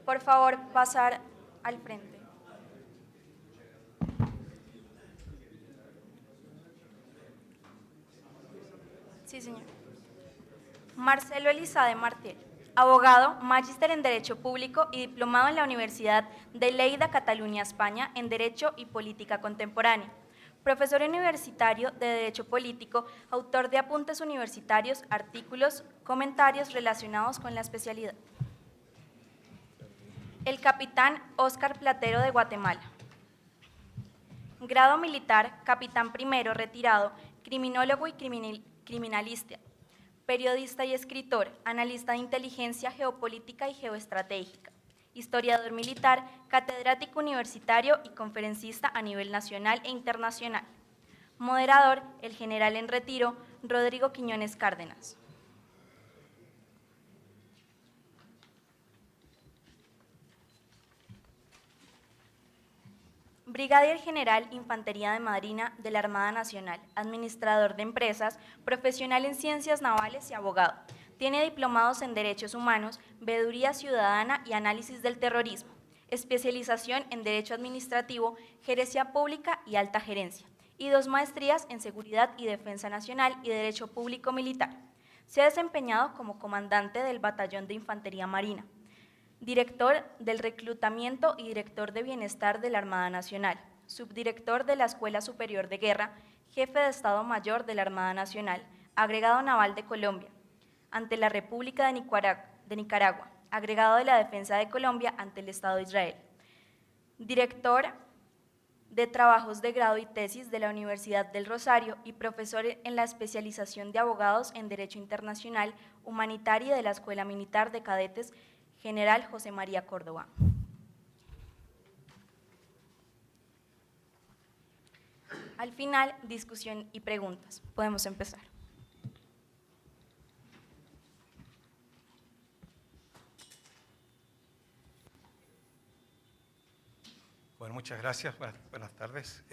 Por favor, pasar al frente. Sí, señor. Marcelo Elizalde Martel, abogado, magíster en Derecho Público y diplomado en la Universidad de Lleida, Cataluña, España, en Derecho y Política Contemporánea. Profesor universitario de Derecho Político, autor de apuntes universitarios, artículos, comentarios relacionados con la especialidad. El capitán Óscar Platero de Guatemala. Grado militar, capitán primero retirado, criminólogo y criminalista, periodista y escritor, analista de inteligencia geopolítica y geoestratégica, historiador militar, catedrático universitario y conferencista a nivel nacional e internacional. Moderador, el general en retiro, Rodrigo Quiñones Cárdenas. Brigadier General Infantería de Marina de la Armada Nacional, administrador de empresas, profesional en ciencias navales y abogado. Tiene diplomados en Derechos Humanos, Veeduría Ciudadana y Análisis del Terrorismo, especialización en Derecho Administrativo, Gerencia Pública y Alta Gerencia, y 2 maestrías en Seguridad y Defensa Nacional y Derecho Público Militar. Se ha desempeñado como comandante del Batallón de Infantería Marina, director del Reclutamiento y director de Bienestar de la Armada Nacional, subdirector de la Escuela Superior de Guerra, jefe de Estado Mayor de la Armada Nacional, agregado naval de Colombia, ante la República de Nicaragua, agregado de la Defensa de Colombia ante el Estado de Israel, director de Trabajos de Grado y Tesis de la Universidad del Rosario y profesor en la especialización de abogados en Derecho Internacional Humanitario de la Escuela Militar de Cadetes General José María Córdoba. Al final, discusión y preguntas. Podemos empezar. Bueno, muchas gracias. Buenas tardes.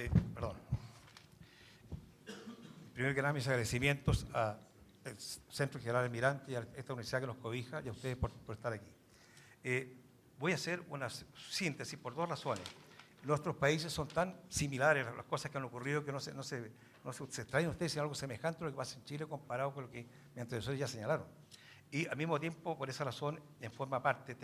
Primero que nada, mis agradecimientos al Centro General Almirante y a esta universidad que nos cobija y a ustedes por estar aquí. Voy a hacer una síntesis por 2 razones. Nuestros países son tan similares a las cosas que han ocurrido que no se extrañen ustedes si algo semejante a lo que pasa en Chile comparado con lo que mis antecesores ya señalaron. Y al mismo tiempo, por esa razón, en forma parte,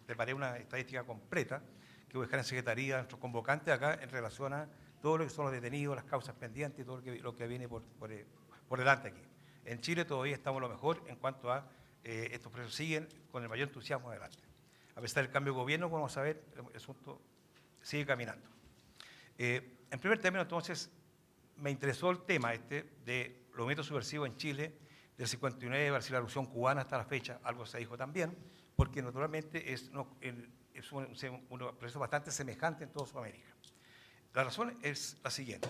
preparé una estadística completa que voy a dejar en secretaría a nuestros convocantes acá en relación a todo lo que son los detenidos, las causas pendientes y todo lo que viene por delante aquí. En Chile todavía estamos lo mejor en cuanto a estos procesos siguen con el mayor entusiasmo adelante. A pesar del cambio de gobierno, como vamos a ver, el asunto sigue caminando. En primer término, entonces, me interesó el tema de los movimientos subversivos en Chile, del 59, la Revolución Cubana hasta la fecha, algo se dijo también, porque naturalmente es un proceso bastante semejante en toda Sudamérica. La razón es la siguiente.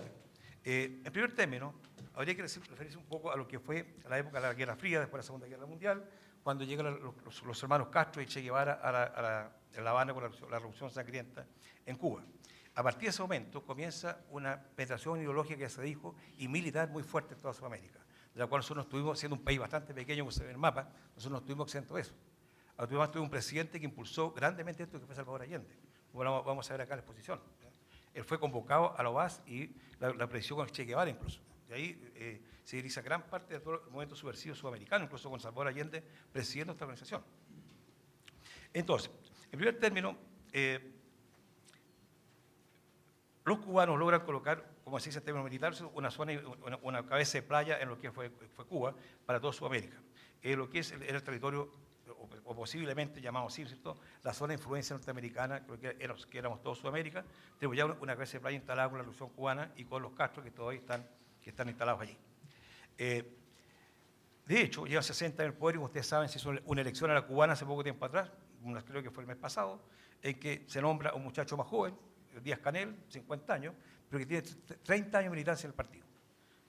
En primer término, habría que referirse un poco a lo que fue la época de la Guerra Fría, después de la Segunda Guerra Mundial, cuando llegan los hermanos Castro y Che Guevara a La Habana con la Revolución Sangrienta en Cuba. A partir de ese momento comienza una penetración ideológica que se dijo y militar muy fuerte en toda Sudamérica, de la cual nosotros estuvimos, siendo un país bastante pequeño, como se ve en el mapa, nosotros no estuvimos exentos de eso. Además, tuvimos un presidente que impulsó grandemente esto, que fue Salvador Allende. Bueno, vamos a ver acá la exposición. Él fue convocado a la OAS y la presidió con Che Guevara incluso. De ahí se dirige gran parte de todo el movimiento subversivo sudamericano, incluso con Salvador Allende presidiendo esta organización. Entonces, en primer término, los cubanos logran colocar, como se dice en términos militares, una zona, una cabeza de playa en lo que fue Cuba para toda Sudamérica. Lo que era el territorio, o posiblemente llamado así, ¿cierto?, la zona de influencia norteamericana, creo que éramos todos Sudamérica. Tenemos ya una cabeza de playa instalada con la Revolución Cubana y con los Castro que todavía están instalados allí. De hecho, llevan 60 años en el poder y ustedes saben, se hizo una elección a la cubana hace poco tiempo atrás, creo que fue el mes pasado, en que se nombra a un muchacho más joven, Díaz Canel, 50 años, pero que tiene 30 años de militancia en el partido.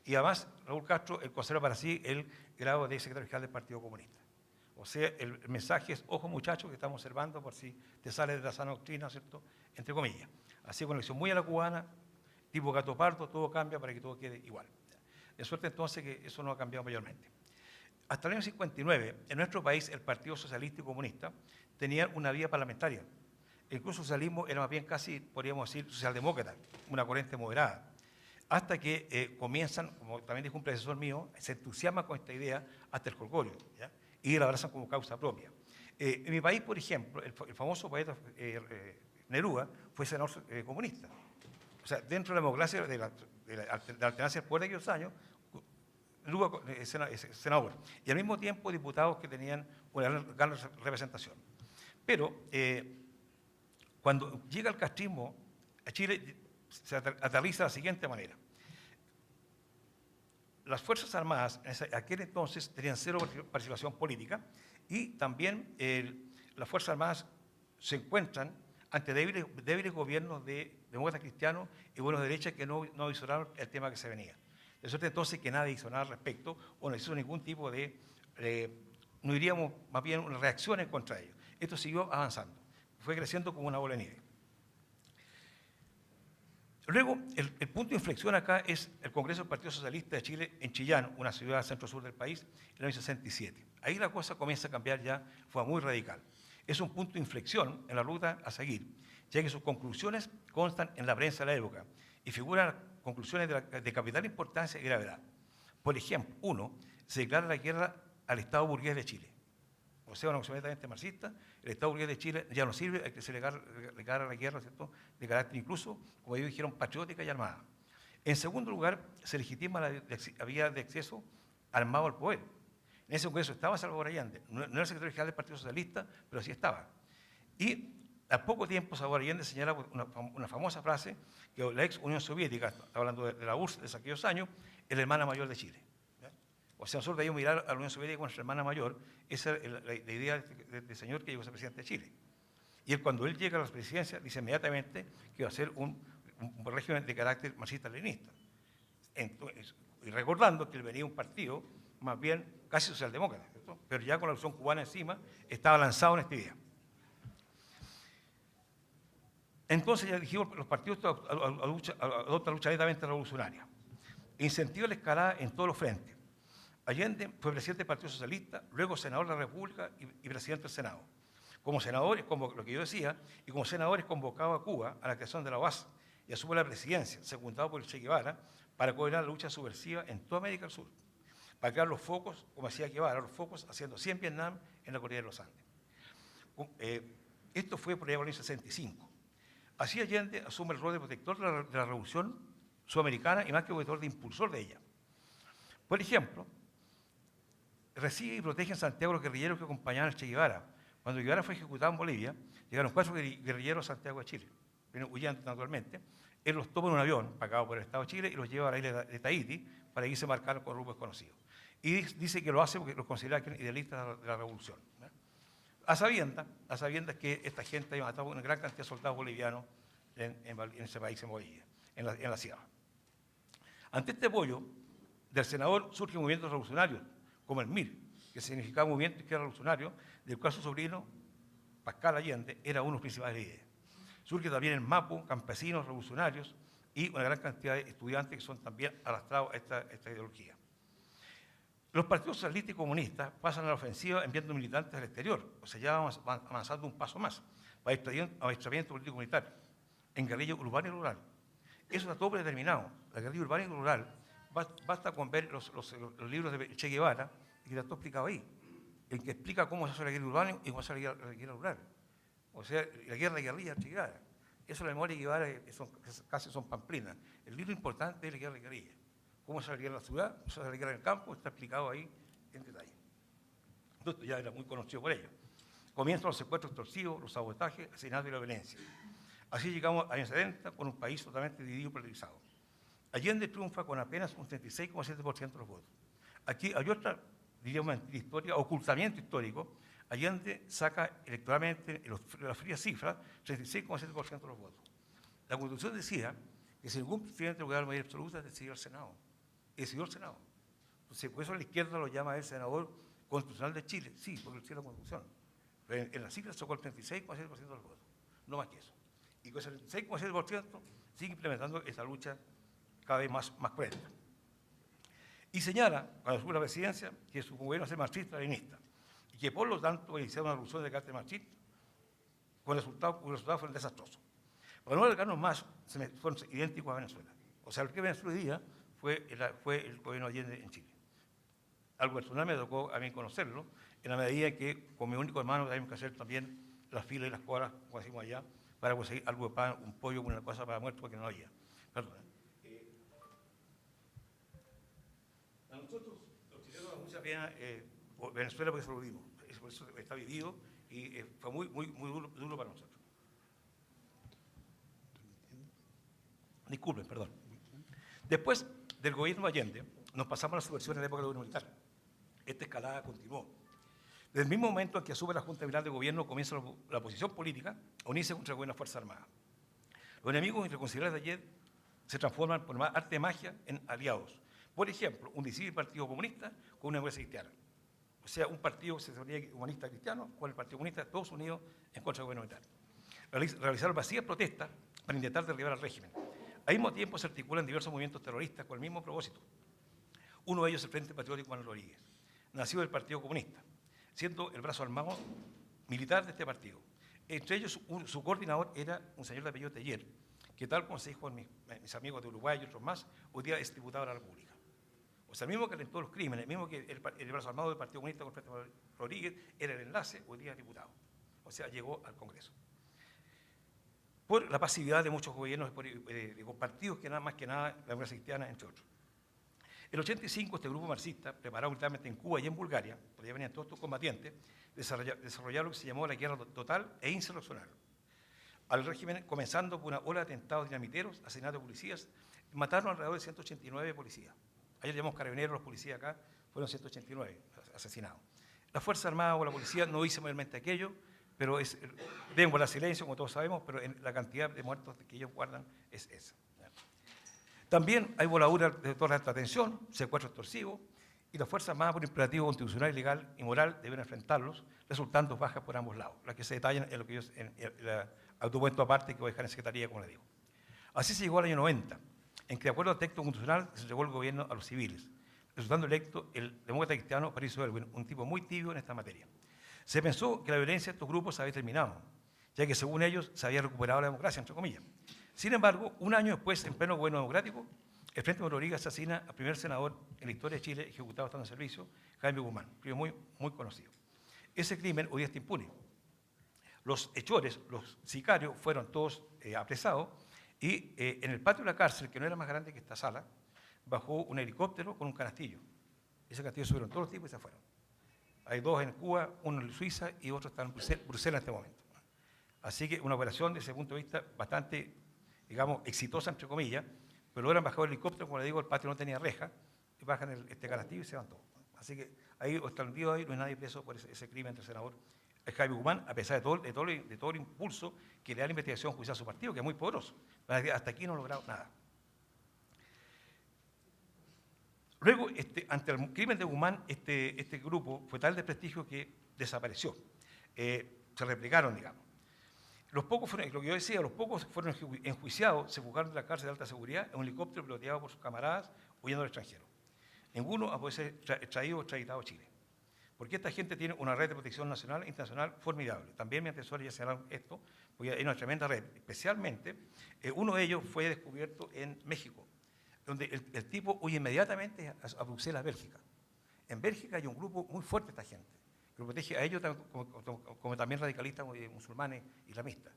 Y además, Raúl Castro conserva para sí el grado de secretario general del Partido Comunista. O sea, el mensaje es, ojo muchachos, que estamos observando por si te sale de la sana doctrina, ¿cierto?, entre comillas. Así con una elección muy a la cubana, tipo gato pardo, todo cambia para que todo quede igual. De suerte entonces que eso no ha cambiado mayormente. hasta el año 59, en nuestro país, el Partido Socialista y Comunista tenían una vía parlamentaria. Incluso el socialismo era más bien casi, podríamos decir, socialdemócrata, una corriente moderada. Hasta que comienzan, como también dijo un predecesor mío, se entusiasman con esta idea hasta el jolgorio, ¿ya? Y la abrazan como causa propia. En mi país, por ejemplo, el famoso poeta Neruda fue senador comunista. O sea, dentro de la democracia, de la alternancia después de aquellos años, Neruda es senador. Y al mismo tiempo diputados que tenían una gran representación. Pero cuando llega el castrismo a Chile, se aterriza de la siguiente manera. Las Fuerzas Armadas en aquel entonces tenían cero participación política y también las Fuerzas Armadas se encuentran ante débiles gobiernos de demócratas cristianos y buenos de derecha que no visoraron el tema que se venía. De suerte entonces que nadie hizo nada al respecto o no hizo ningún tipo de, no diríamos más bien una reacción en contra de ellos. Esto siguió avanzando, fue creciendo como una bola de nieve. Luego, el punto de inflexión acá es el Congreso del Partido Socialista de Chile en Chillán, una ciudad centro-sur del país, en el año 67. Ahí la cosa comienza a cambiar ya, fue muy radical. Es un punto de inflexión en la ruta a seguir, ya que sus conclusiones constan en la prensa de la época y figuran conclusiones de capital importancia y gravedad. Por ejemplo, 1. Se declara la guerra al Estado burgués de Chile. O sea, una cuestión netamente marxista, el Estado burgués de Chile ya no sirve, hay que se declara la guerra, ¿cierto?, de carácter incluso, como ellos dijeron, patriótica y armada. En segundo lugar, se legitima la vía de acceso armado al poder. En ese congreso estaba Salvador Allende, no era el secretario general del Partido Socialista, pero sí estaba. Y al poco tiempo Salvador Allende señala una famosa frase que la ex Unión Soviética, está hablando de la URSS de aquellos años, es la hermana mayor de Chile. O sea, nosotros debíamos mirar a la Unión Soviética como nuestra hermana mayor. Esa es la idea del señor que llegó a ser presidente de Chile. Y él, cuando él llega a la presidencia, dice inmediatamente que va a ser un régimen de carácter marxista-leninista. Y recordando que él venía de un partido más bien casi socialdemócrata, ¿cierto? Pero ya con la Revolución Cubana encima, estaba lanzado en esta idea. Entonces ya dijimos, los partidos adoptan lucha netamente revolucionaria. Incentiva la escalada en todos los frentes. Allende fue presidente del Partido Socialista, luego senador de la República y presidente del Senado. Como senador, como lo que yo decía, y como senador es convocado a Cuba a la creación de la OAS y asume la presidencia, secundado por el Che Guevara, para coordinar la lucha subversiva en toda América del Sur, para crear los focos, como decía Guevara, los focos haciendo 100 Vietnam en la cordillera de los Andes. Esto fue por allá por el año 65. Así Allende asume el rol de protector de la Revolución Sudamericana y más que protector de impulsor de ella. Por ejemplo, recibe y protege en Santiago a los guerrilleros que acompañaban al Che Guevara. Cuando Guevara fue ejecutado en Bolivia, llegaron 4 guerrilleros a Santiago de Chile, huyendo naturalmente. Él los toma en un avión pagado por el Estado de Chile y los lleva a la isla de Tahití para irse a marcar con rumbo desconocido. Y dice que lo hace porque los considera idealistas de la revolución, ¿no? A sabiendas que esta gente había matado una gran cantidad de soldados bolivianos en ese país, en Bolivia, en la sierra. Ante este apoyo del senador surgen movimientos revolucionarios, como el MIR, que significaba Movimiento Izquierda Revolucionario, del cual su sobrino, Pascal Allende, era uno de los principales líderes. Surge también el MAPU, campesinos revolucionarios, y una gran cantidad de estudiantes que son también arrastrados a esta ideología. Los partidos socialistas y comunistas pasan a la ofensiva enviando militantes al exterior, o sea, ya vamos avanzando un paso más, para adiestramiento político militar, en guerrilla urbana y rural. Eso está todo predeterminado. La guerrilla urbana y rural, basta con ver los libros de Che Guevara, y que está todo explicado ahí, en que explica cómo se hace la guerrilla urbana y cómo se hace la guerra rural. O sea, la guerra de guerrilla Che Guevara. Eso la memoria de Guevara casi son pamplinas. El libro importante es la guerra de guerrilla. Cómo se hace la guerra en la ciudad, cómo se hace la guerra en el campo, está explicado ahí en detalle. Esto ya era muy conocido por ellos. Comienzan los secuestros extorsivos, los sabotajes, el asesinato y la violencia. Así llegamos a años 70 con un país totalmente dividido y polarizado. Allende triunfa con apenas un 36,7% de los votos. Aquí hay otra, diríamos, historia, ocultamiento histórico. Allende saca electoralmente, en las frías cifras, 36,7% de los votos. La Constitución decía que si ningún presidente lograba la mayoría absoluta, decidió el Senado. Y decidió el Senado. Entonces, por eso la izquierda lo llama el senador constitucional de Chile. Sí, porque lo decía la Constitución. Pero en las cifras sacó el 36,7% de los votos. No más que eso. Y con ese 36,7% sigue implementando esa lucha cada vez más cruenta. Y señala, cuando asume la presidencia, que su gobierno es marxista-leninista y que por lo tanto iniciaron una revolución de carácter marxista, con resultados fueron desastrosos. Para no alargarnos más, fueron idénticos a Venezuela. O sea, el que Venezuela hoy día fue el gobierno de Allende en Chile. Algo personal me tocó a mí conocerlo, en la medida que con mi único hermano teníamos que hacer también las filas y las cuadras, como decimos allá, para conseguir algo de pan, un pollo, una cosa para muerto, porque no había. Perdón. A nosotros, los chilenos, nos da mucha pena Venezuela, porque eso lo vimos. Eso está vivido y fue muy duro para nosotros. Disculpen, perdón. Después del gobierno de Allende, nos pasamos a la subversión en la época del gobierno militar. Esta escalada continuó. Desde el mismo momento en que asume la Junta Militar de Gobierno, comienza la oposición política a unirse contra el gobierno de las Fuerzas Armadas. Los enemigos irreconciliables de Allende se transforman por arte de magia en aliados. Por ejemplo, un disímil partido comunista con una democracia cristiana. O sea, un partido que se denomina humanista cristiano con el Partido Comunista, todos unidos en contra del gobierno militar. Realizaron vacías protestas para intentar derribar al régimen. Al mismo tiempo se articulan diversos movimientos terroristas con el mismo propósito. Uno de ellos es el Frente Patriótico Manuel Rodríguez, nacido del Partido Comunista, siendo el brazo armado militar de este partido. Entre ellos, su coordinador era un señor de apellido Teller, que tal como se dijo en mis amigos de Uruguay y otros más, hoy día es diputado de la República. O sea, el mismo que alentó los crímenes, el mismo que el brazo armado del Partido Comunista con Frente Manuel Rodríguez era el enlace, hoy día es diputado. O sea, llegó al Congreso. Por la pasividad de muchos gobiernos de partidos que nada más que nada la democracia cristiana, entre otros. En el 85, este grupo marxista, preparado militarmente en Cuba y en Bulgaria, por allá venían todos estos combatientes, desarrollaron lo que se llamó la guerra total e insurreccional al régimen, comenzando por una ola de atentados dinamiteros, asesinatos de policías, mataron alrededor de 189 policías. Ayer llamamos carabineros, los policías acá, fueron 189 asesinados. La Fuerza Armada o la policía no hizo mayormente aquello, pero deben guardar silencio, como todos sabemos, pero la cantidad de muertos que ellos guardan es esa. También hay voladuras de toda alta tensión, secuestros extorsivos, y las Fuerzas Armadas, por imperativo constitucional, legal y moral, deben enfrentarlos, resultando bajas por ambos lados, las que se detallan en lo que ellos, en el documento aparte que voy a dejar en secretaría, como le digo. Así se llegó al año 90, en que, de acuerdo al texto constitucional, se entregó el gobierno a los civiles, resultando electo el demócrata cristiano Patricio Aylwin, un tipo muy tibio en esta materia. Se pensó que la violencia de estos grupos se había terminado, ya que según ellos se había recuperado la democracia, entre comillas. Sin embargo, un año después, en pleno gobierno democrático, el Frente Rodríguez asesina al primer senador en la historia de Chile ejecutado estando en servicio, Jaime Guzmán, un crimen muy conocido. Ese crimen hoy día está impune. Los hechores, los sicarios, fueron todos apresados y en el patio de la cárcel, que no era más grande que esta sala, bajó un helicóptero con un canastillo. Ese canastillo subieron todos los tipos y se fueron. Hay dos en Cuba, uno en Suiza y otro está en Bruselas en este momento. Así que una operación desde ese punto de vista bastante, digamos, exitosa, entre comillas, pero logran bajar el helicóptero, como le digo, el patio no tenía reja, y bajan este canastillo y se van todos. Así que ahí, hasta el día de hoy, no hay nadie preso por ese crimen del senador Jaime Guzmán, a pesar de todo el impulso que le da la investigación judicial a su partido, que es muy poderoso. Hasta aquí no ha logrado nada. Luego, ante el crimen de Guzmán, este grupo fue tal de prestigio que desapareció. Se replegaron, digamos. Los pocos fueron, lo que yo decía, los pocos fueron enjuiciados, se fugaron de la cárcel de alta seguridad en un helicóptero piloteado por sus camaradas huyendo al extranjero. Ninguno ha podido ser extraído o extraditado a Chile. Porque esta gente tiene una red de protección nacional e internacional formidable. También mi antecesor ya señalaron esto, porque hay una tremenda red. Especialmente, uno de ellos fue descubierto en México, donde el tipo huye inmediatamente a Bruselas, Bélgica. En Bélgica hay un grupo muy fuerte de esta gente, que lo protege a ellos como también radicalistas musulmanes islamistas.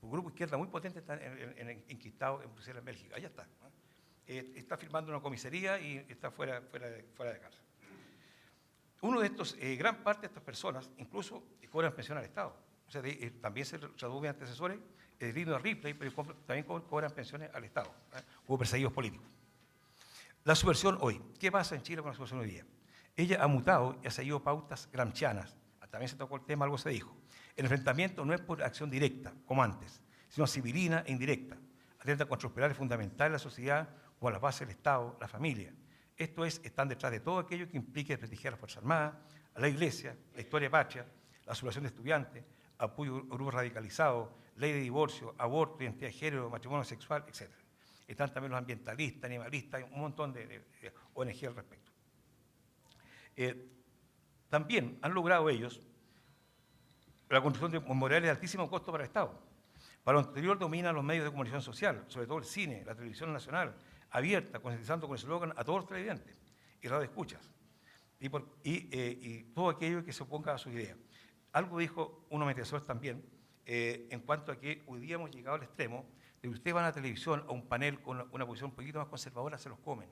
Un grupo izquierda muy potente está enquistado en Bruselas, en Bélgica. Allá está. Está firmando una comisaría y está fuera de cárcel. Uno de estos, gran parte de estas personas, incluso cobran pensión al Estado. O sea, también se tradujo en antecesores, el digno de Ripley, pero también cobran pensiones al Estado, como perseguidos políticos. La subversión hoy. ¿Qué pasa en Chile con la subversión hoy día? Ella ha mutado y ha seguido pautas gramscianas. También se tocó el tema, algo se dijo. El enfrentamiento no es por acción directa, como antes, sino civilina e indirecta. Atenta contra los pilares fundamentales de la sociedad o a las bases del Estado, la familia. Esto es, están detrás de todo aquello que implique desprestigiar a las Fuerzas Armadas, a la Iglesia, la historia patria, la subversión de estudiantes, apoyo a grupos radicalizados, ley de divorcio, aborto, identidad de género, matrimonio sexual, etc. Están también los ambientalistas, animalistas, un montón de ONG al respecto. También han logrado ellos la construcción de memoriales de altísimo costo para el Estado. Para lo anterior dominan los medios de comunicación social, sobre todo el cine, la televisión nacional, abierta, concientizando con eslogan a todos los televidentes y radio escuchas, y todo aquello que se oponga a su idea. Algo dijo uno metesor también, en cuanto a que hoy día hemos llegado al extremo de que ustedes van a la televisión, a un panel con una posición un poquito más conservadora, se los comen.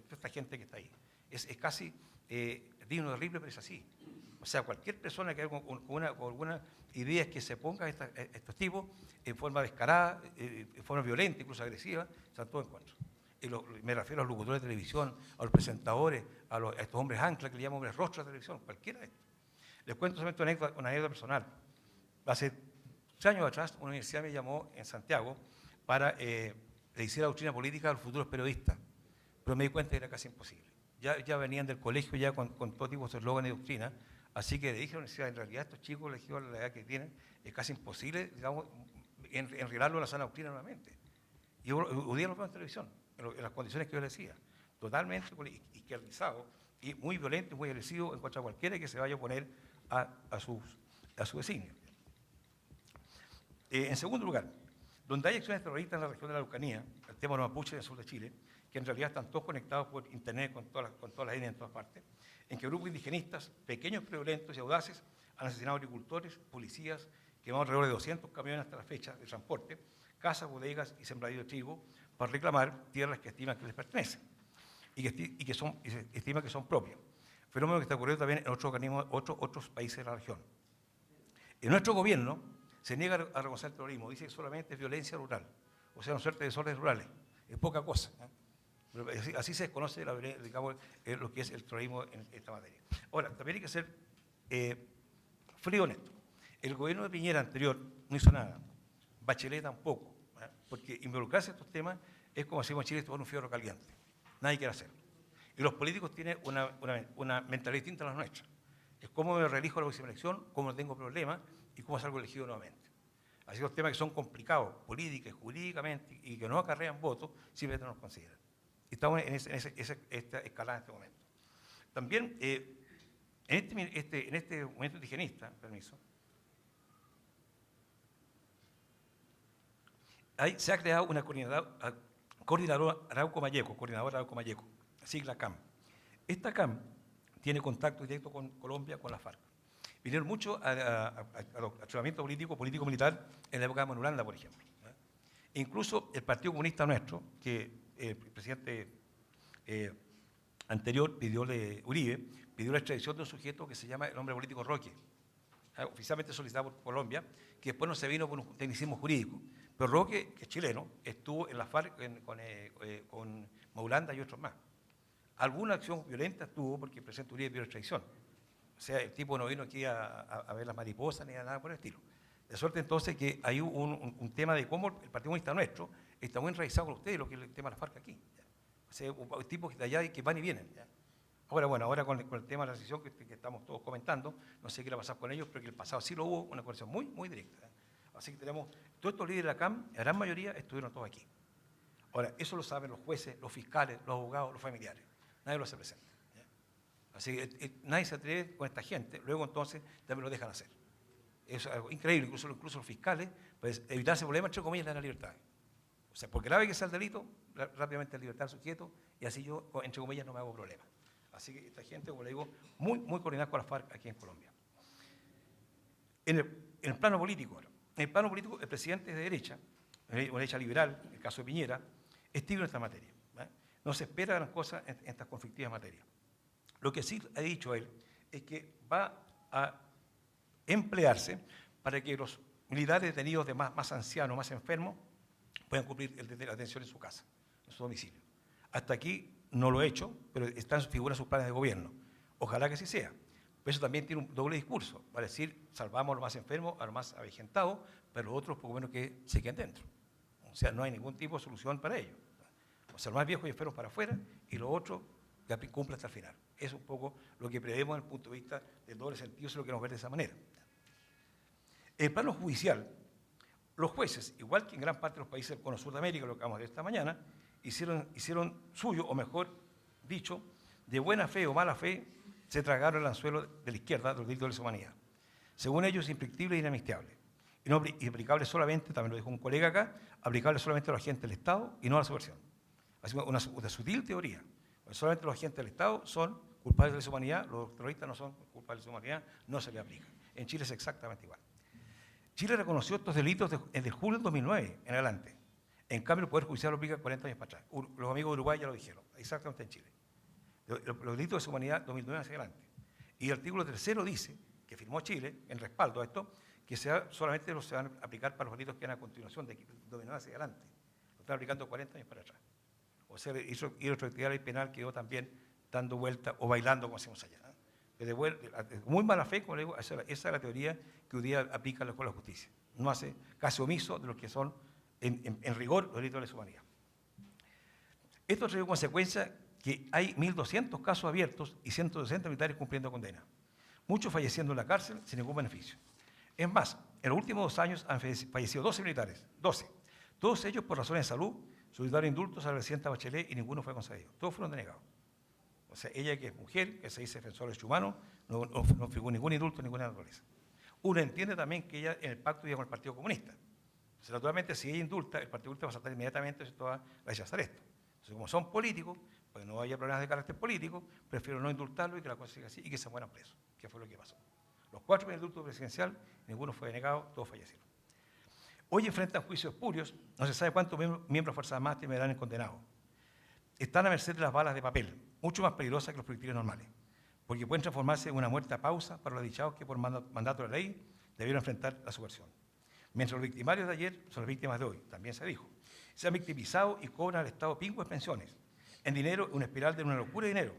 Esta gente que está ahí. Es casi digno de horrible, pero es así. O sea, cualquier persona que haya con alguna idea que se ponga a estos tipos en forma descarada, en forma violenta, incluso agresiva, están todos en contra. Me refiero a los locutores de televisión, a los presentadores, a estos hombres ancla que le llaman hombres rostros de televisión, cualquiera de estos. Les cuento solamente una anécdota personal. Hace 3 años atrás, una universidad me llamó en Santiago para le hiciera doctrina política a los futuros periodistas, pero me di cuenta que era casi imposible. Ya venían del colegio ya con todo tipo de eslogan y doctrina, así que le dije a la universidad, en realidad estos chicos elegidos a la edad que tienen, es casi imposible, digamos, enredarlo en la sana doctrina nuevamente. Y hoy día lo veo en televisión, en las condiciones que yo les decía, totalmente izquierdizado y muy violento y muy agresivo en contra de cualquiera que se vaya a oponer a su designio. En segundo lugar, donde hay acciones terroristas en la región de la Araucanía, el tema de los mapuches del sur de Chile, que en realidad están todos conectados por internet con todas las líneas en todas partes, en que grupos indigenistas, pequeños pero violentos y audaces, han asesinado agricultores, policías, quemado alrededor de 200 camiones hasta la fecha de transporte, casas, bodegas y sembradíos de trigo, para reclamar tierras que estiman que les pertenecen y que se estima que son propias. Fenómeno que está ocurriendo también en otros países de la región. En nuestro gobierno se niega a reconocer el terrorismo, dice que solamente es violencia rural, o sea, una suerte de desórdenes rurales, es poca cosa. Pero así se desconoce digamos, lo que es el terrorismo en esta materia. Ahora, también hay que ser frío en esto. El gobierno de Piñera anterior no hizo nada, Bachelet tampoco, porque involucrarse en estos temas es como decimos en Chile, esto es un fierro caliente, nadie quiere hacerlo. Y los políticos tienen una mentalidad distinta a la nuestra. Es cómo me reelijo a la próxima elección, cómo no tengo problemas y cómo salgo elegido nuevamente. Así que los temas que son complicados política y jurídicamente y que no acarrean votos, simplemente no nos consideran. Estamos en esta escalada en este momento. También, en este momento indigenista, permiso, se ha creado una coordinadora Arauco-Mayeco, sigla CAM. Esta CAM tiene contacto directo con Colombia, con la FARC. Vinieron mucho al tratamiento político-militar en la época de Manulanda, por ejemplo. Incluso el Partido Comunista nuestro, que el presidente anterior Uribe, pidió la extradición de un sujeto que se llama el hombre político Roque, oficialmente solicitado por Colombia, que después no se vino por un tecnicismo jurídico. Pero Roque, que es chileno, estuvo en la FARC con Maulanda y otros más. Alguna acción violenta tuvo porque el presidente Uribe pidió la extradición. O sea, el tipo no vino aquí a ver las mariposas ni a nada por el estilo. De suerte entonces que hay un tema de cómo el Partido Comunista nuestro está muy enraizado con ustedes, lo que es el tema de la FARC aquí. ¿Ya? O sea, tipos de allá que van y vienen. ¿Ya? Ahora con el tema de la decisión que estamos todos comentando, no sé qué le va a pasar con ellos, pero que el pasado sí lo hubo, una conexión muy, muy directa. ¿Ya? Así que tenemos, todos estos líderes de la CAM, la gran mayoría estuvieron todos aquí. Ahora, eso lo saben los jueces, los fiscales, los abogados, los familiares. Nadie lo hace presente. ¿Ya? Así que nadie se atreve con esta gente, luego entonces también lo dejan hacer. Es algo increíble, incluso los fiscales, pues evitarse problemas, entre comillas, le dan la libertad. O sea, porque grave que sea el delito, rápidamente libertad al sujeto, y así yo, entre comillas, no me hago problema. Así que esta gente, como le digo, muy, muy coordinada con la FARC aquí en Colombia. En el plano político, ahora. En el plano político, el presidente es de derecha, una derecha liberal, en el caso de Piñera, es tibio en esta materia. No se espera gran cosa en estas conflictivas materias. Lo que sí ha dicho él es que va a emplearse para que los militares detenidos de más ancianos, más enfermos, puedan cumplir la atención en su casa, en su domicilio. Hasta aquí no lo he hecho, pero figuran sus planes de gobierno. Ojalá que así sea. Pero eso también tiene un doble discurso, para decir, salvamos a los más enfermos, a los más avejentados, pero los otros, poco menos que se queden dentro. O sea, no hay ningún tipo de solución para ello. O sea, los más viejos y enfermos para afuera, y los otros que cumplan hasta el final. Es un poco lo que prevemos desde el punto de vista del doble sentido, si lo queremos ver de esa manera. En el plano judicial, los jueces, igual que en gran parte de los países del Cono Sur de América, lo que vamos a ver esta mañana, hicieron suyo, o mejor dicho, de buena fe o mala fe, se tragaron el anzuelo de la izquierda del delito de lesa humanidad. Según ellos, es imprescriptible e inamnistiable. Y aplicable solamente, también lo dijo un colega acá, aplicable solamente a los agentes del Estado y no a la subversión. Así una sutil teoría. Porque solamente los agentes del Estado son culpables de lesa humanidad, los terroristas no son culpables de lesa humanidad, no se les aplica. En Chile es exactamente igual. Chile reconoció estos delitos desde julio del 2009 en adelante. En cambio, el Poder Judicial lo aplica 40 años para atrás. Los amigos de Uruguay ya lo dijeron, exactamente en Chile. Los delitos de lesa humanidad 2009 hacia adelante. Y el artículo 3 dice, que firmó Chile en respaldo a esto, que solamente se van a aplicar para los delitos que van a continuación de 2009 hacia adelante. Lo están aplicando 40 años para atrás. O sea, y retroactividad ley penal quedó también dando vuelta o bailando, como hacemos allá. De muy mala fe, como le digo, esa es la teoría que hoy día aplica la Escuela de Justicia. No hace caso omiso de lo que son, en rigor, los delitos de lesa humanidad. Esto trae como consecuencia que hay 1.200 casos abiertos y 160 militares cumpliendo condena. Muchos falleciendo en la cárcel sin ningún beneficio. Es más, en los últimos 2 años han fallecido 12 militares, 12. Todos ellos por razones de salud solicitaron indultos a la presidenta Bachelet y ninguno fue concedido. Todos fueron denegados. O sea, ella que es mujer, que se dice defensora de derechos humanos, no figuró ningún indulto, ninguna naturaleza. Uno entiende también que ella en el pacto iba con el Partido Comunista. Entonces, naturalmente, si ella indulta, el Partido Comunista va a saltar inmediatamente, se va a rechazar esto. Entonces, como son políticos, pues no haya problemas de carácter político, prefiero no indultarlo y que la cosa siga así y que se mueran presos, que fue lo que pasó. Los 4 primeros indultos presidencial, ninguno fue denegado, todos fallecieron. Hoy enfrentan juicios espurios, no se sabe cuántos miembros de las Fuerzas Armadas terminarán condenados. Están a merced de las balas de papel, mucho más peligrosas que los proyectiles normales, porque pueden transformarse en una muerte a pausa para los dichados que por mandato de la ley debieron enfrentar la subversión. Mientras los victimarios de ayer son las víctimas de hoy, también se dijo. Se han victimizado y cobran al Estado pingües pensiones. En dinero, una espiral de una locura de dinero.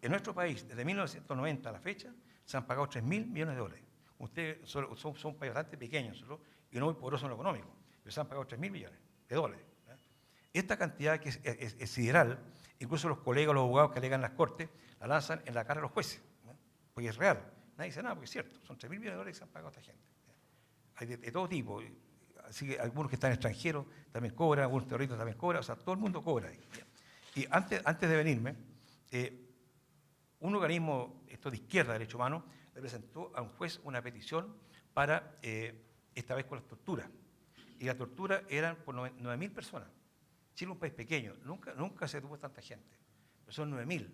En nuestro país, desde 1990 a la fecha, se han pagado 3.000 millones de dólares. Ustedes son un país bastante pequeño y no muy poderoso en lo económico, pero se han pagado 3.000 millones de dólares. Esta cantidad que es sideral, incluso los colegas, los abogados que alegan en las cortes, la lanzan en la cara de los jueces, porque es real. Nadie dice nada, porque es cierto, son 3.000 millones de dólares que se han pagado a esta gente. Hay de todo tipo, así que algunos que están extranjeros también cobran, algunos terroristas también cobran, o sea, todo el mundo cobra ahí. Y antes de venirme, un organismo de izquierda de derechos humanos le presentó a un juez una petición para, esta vez con las torturas. Y la tortura eran por 9.000 personas. Chile es un país pequeño, nunca se tuvo tanta gente. Pero son 9.000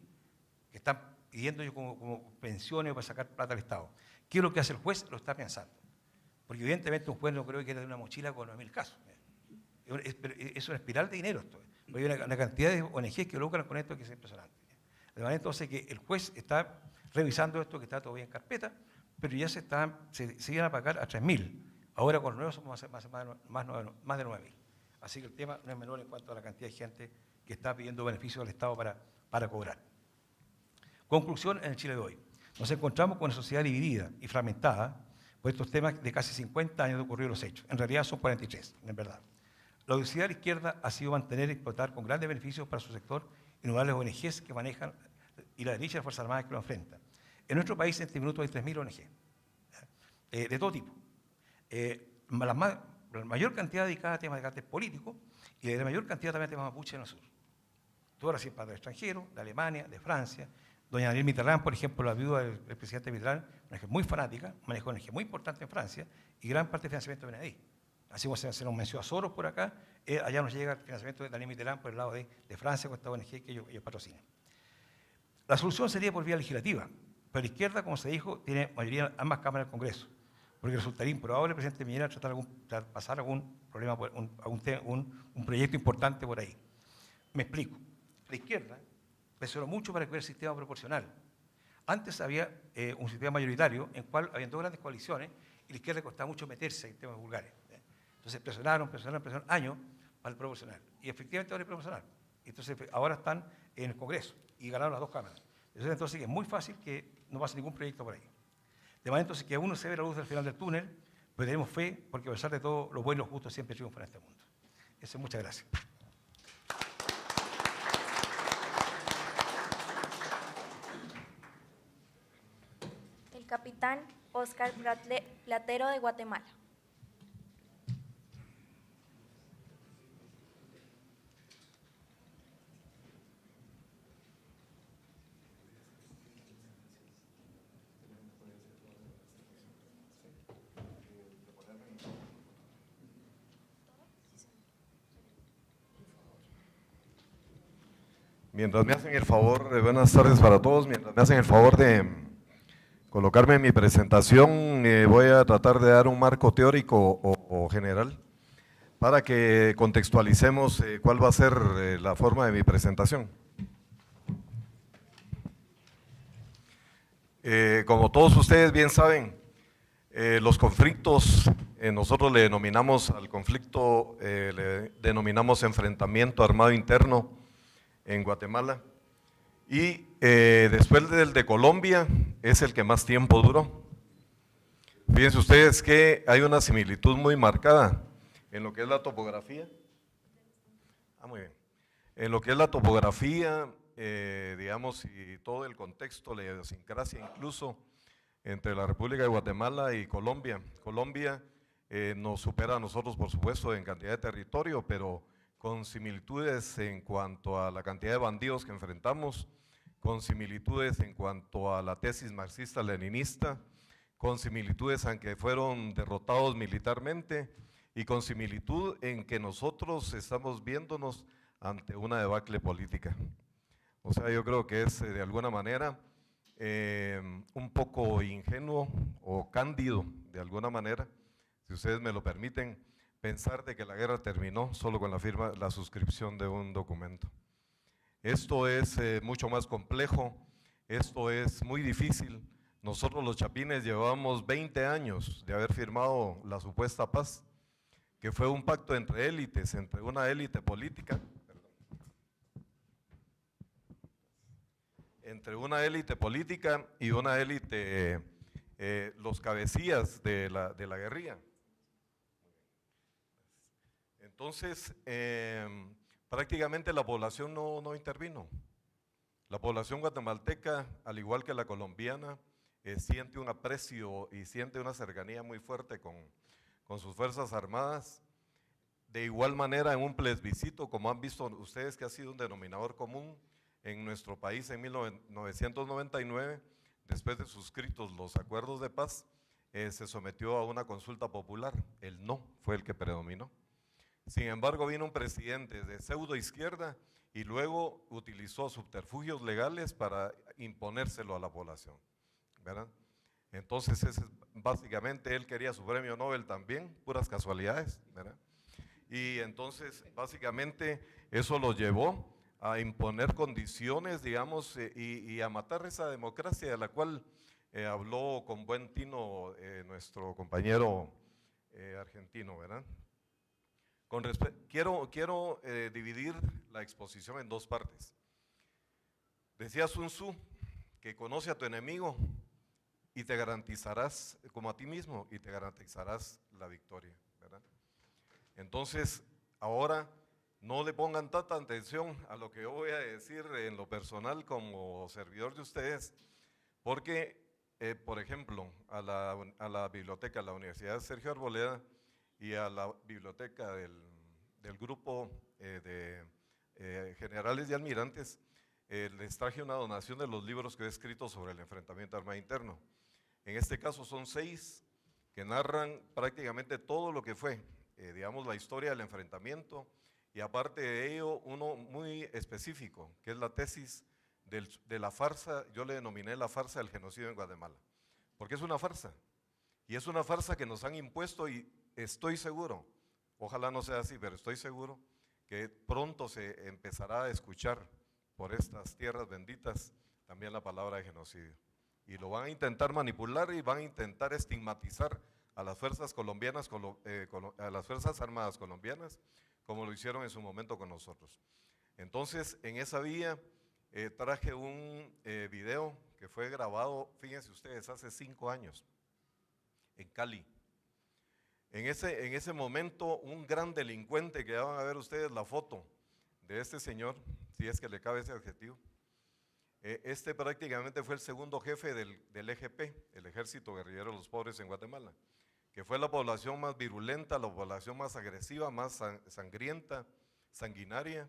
que están pidiendo como pensiones para sacar plata al Estado. ¿Qué es lo que hace el juez? Lo está pensando. Porque evidentemente un juez no creo que era de una mochila con 9.000 casos. Es una espiral de dinero esto. Hay una cantidad de ONGs que lucran con esto que es impresionante. De manera entonces que el juez está revisando esto que está todavía en carpeta, pero ya se iban a pagar a 3.000. Ahora con los nuevos somos más de 9.000. Así que el tema no es menor en cuanto a la cantidad de gente que está pidiendo beneficios del Estado para cobrar. Conclusión en el Chile de hoy. Nos encontramos con una sociedad dividida y fragmentada por estos temas de casi 50 años de ocurrido los hechos. En realidad son 43, en verdad. La odiosidad de la izquierda ha sido mantener y explotar con grandes beneficios para su sector innumerables ONGs que manejan y la derecha y las Fuerzas Armadas que lo enfrentan. En nuestro país en este minuto hay 3.000 ONG, de todo tipo. La mayor cantidad dedicada a temas de carácter político y la mayor cantidad también a temas mapuche en el sur. Todas las para el extranjero, de Alemania, de Francia. Doña Daniel Mitterrand, por ejemplo, la viuda del presidente Mitterrand, una ONG muy fanática, maneja una ONG muy importante en Francia y gran parte del financiamiento viene de ahí. Así como se nos mencionó a Soros por acá, allá nos llega el financiamiento de Daniel Mitterrand por el lado de Francia con esta ONG que ellos patrocinan. La solución sería por vía legislativa, pero la izquierda, como se dijo, tiene mayoría en ambas cámaras del Congreso, porque resultaría improbable el presidente Piñera pasar algún problema, un proyecto importante por ahí. Me explico. La izquierda presionó mucho para que hubiera el sistema proporcional. Antes había un sistema mayoritario en el cual había 2 grandes coaliciones y la izquierda costaba mucho meterse en temas vulgares. Entonces presionaron años para el proporcional. Y efectivamente ahora es proporcional. Entonces ahora están en el Congreso y ganaron las 2 cámaras. Entonces es muy fácil que no pase ningún proyecto por ahí. De manera entonces que uno se ve la luz del final del túnel, pero tenemos fe porque a pesar de todo, los buenos y los justos siempre triunfan en este mundo. Eso, muchas gracias. El capitán Óscar Platero de Guatemala. Mientras me hacen el favor, buenas tardes para todos, mientras me hacen el favor de colocarme en mi presentación, voy a tratar de dar un marco teórico o general para que contextualicemos cuál va a ser la forma de mi presentación. Como todos ustedes bien saben, los conflictos, nosotros le denominamos al conflicto, le denominamos enfrentamiento armado interno en Guatemala, y después del de Colombia es el que más tiempo duró. Fíjense ustedes que hay una similitud muy marcada en lo que es la topografía. Muy bien. En lo que es la topografía, digamos, y todo el contexto, la idiosincrasia incluso entre la República de Guatemala y Colombia. Colombia nos supera a nosotros, por supuesto, en cantidad de territorio, pero con similitudes en cuanto a la cantidad de bandidos que enfrentamos, con similitudes en cuanto a la tesis marxista-leninista, con similitudes en que fueron derrotados militarmente y con similitud en que nosotros estamos viéndonos ante una debacle política. O sea, yo creo que es de alguna manera un poco ingenuo o cándido, de alguna manera, si ustedes me lo permiten, pensar de que la guerra terminó solo con la suscripción de un documento. Esto es mucho más complejo, esto es muy difícil. Nosotros los chapines llevamos 20 años de haber firmado la supuesta paz, que fue un pacto entre élites, entre una élite política, y una élite, los cabecillas de la guerrilla. Entonces, prácticamente la población no intervino. La población guatemalteca, al igual que la colombiana, siente un aprecio y siente una cercanía muy fuerte con sus Fuerzas Armadas. De igual manera, en un plebiscito, como han visto ustedes que ha sido un denominador común en nuestro país en 1999, después de suscritos los acuerdos de paz, se sometió a una consulta popular. El no fue el que predominó. Sin embargo, vino un presidente de pseudo izquierda y luego utilizó subterfugios legales para imponérselo a la población, ¿verdad? Entonces, básicamente él quería su premio Nobel también, puras casualidades, ¿verdad? Y entonces, básicamente, eso lo llevó a imponer condiciones, digamos, y a matar esa democracia de la cual habló con buen tino nuestro compañero argentino, ¿verdad? Quiero dividir la exposición en dos partes. Decía Sun Tzu que conoce a tu enemigo y te garantizarás, como a ti mismo, y te garantizarás la victoria, ¿verdad? Entonces, ahora no le pongan tanta atención a lo que yo voy a decir en lo personal como servidor de ustedes, porque, por ejemplo, a la biblioteca de la Universidad Sergio Arboleda y a la biblioteca del grupo de generales y almirantes, les traje una donación de los libros que he escrito sobre el enfrentamiento armado interno. En este caso son 6 que narran prácticamente todo lo que fue, digamos, la historia del enfrentamiento, y aparte de ello, uno muy específico, que es la tesis de la farsa. Yo le denominé la farsa del genocidio en Guatemala, porque es una farsa, y es una farsa que nos han impuesto, y estoy seguro, ojalá no sea así, pero estoy seguro que pronto se empezará a escuchar por estas tierras benditas también la palabra de genocidio, y lo van a intentar manipular y van a intentar estigmatizar a las fuerzas colombianas, a las Fuerzas Armadas colombianas, como lo hicieron en su momento con nosotros. Entonces, en esa vía traje un video que fue grabado, fíjense ustedes, hace 5 años, en Cali. En ese momento, un gran delincuente, que ya van a ver ustedes la foto de este señor, si es que le cabe ese adjetivo, este prácticamente fue el segundo jefe del EGP, el Ejército Guerrillero de los Pobres en Guatemala, que fue la población más virulenta, la población más agresiva, más sangrienta, sanguinaria,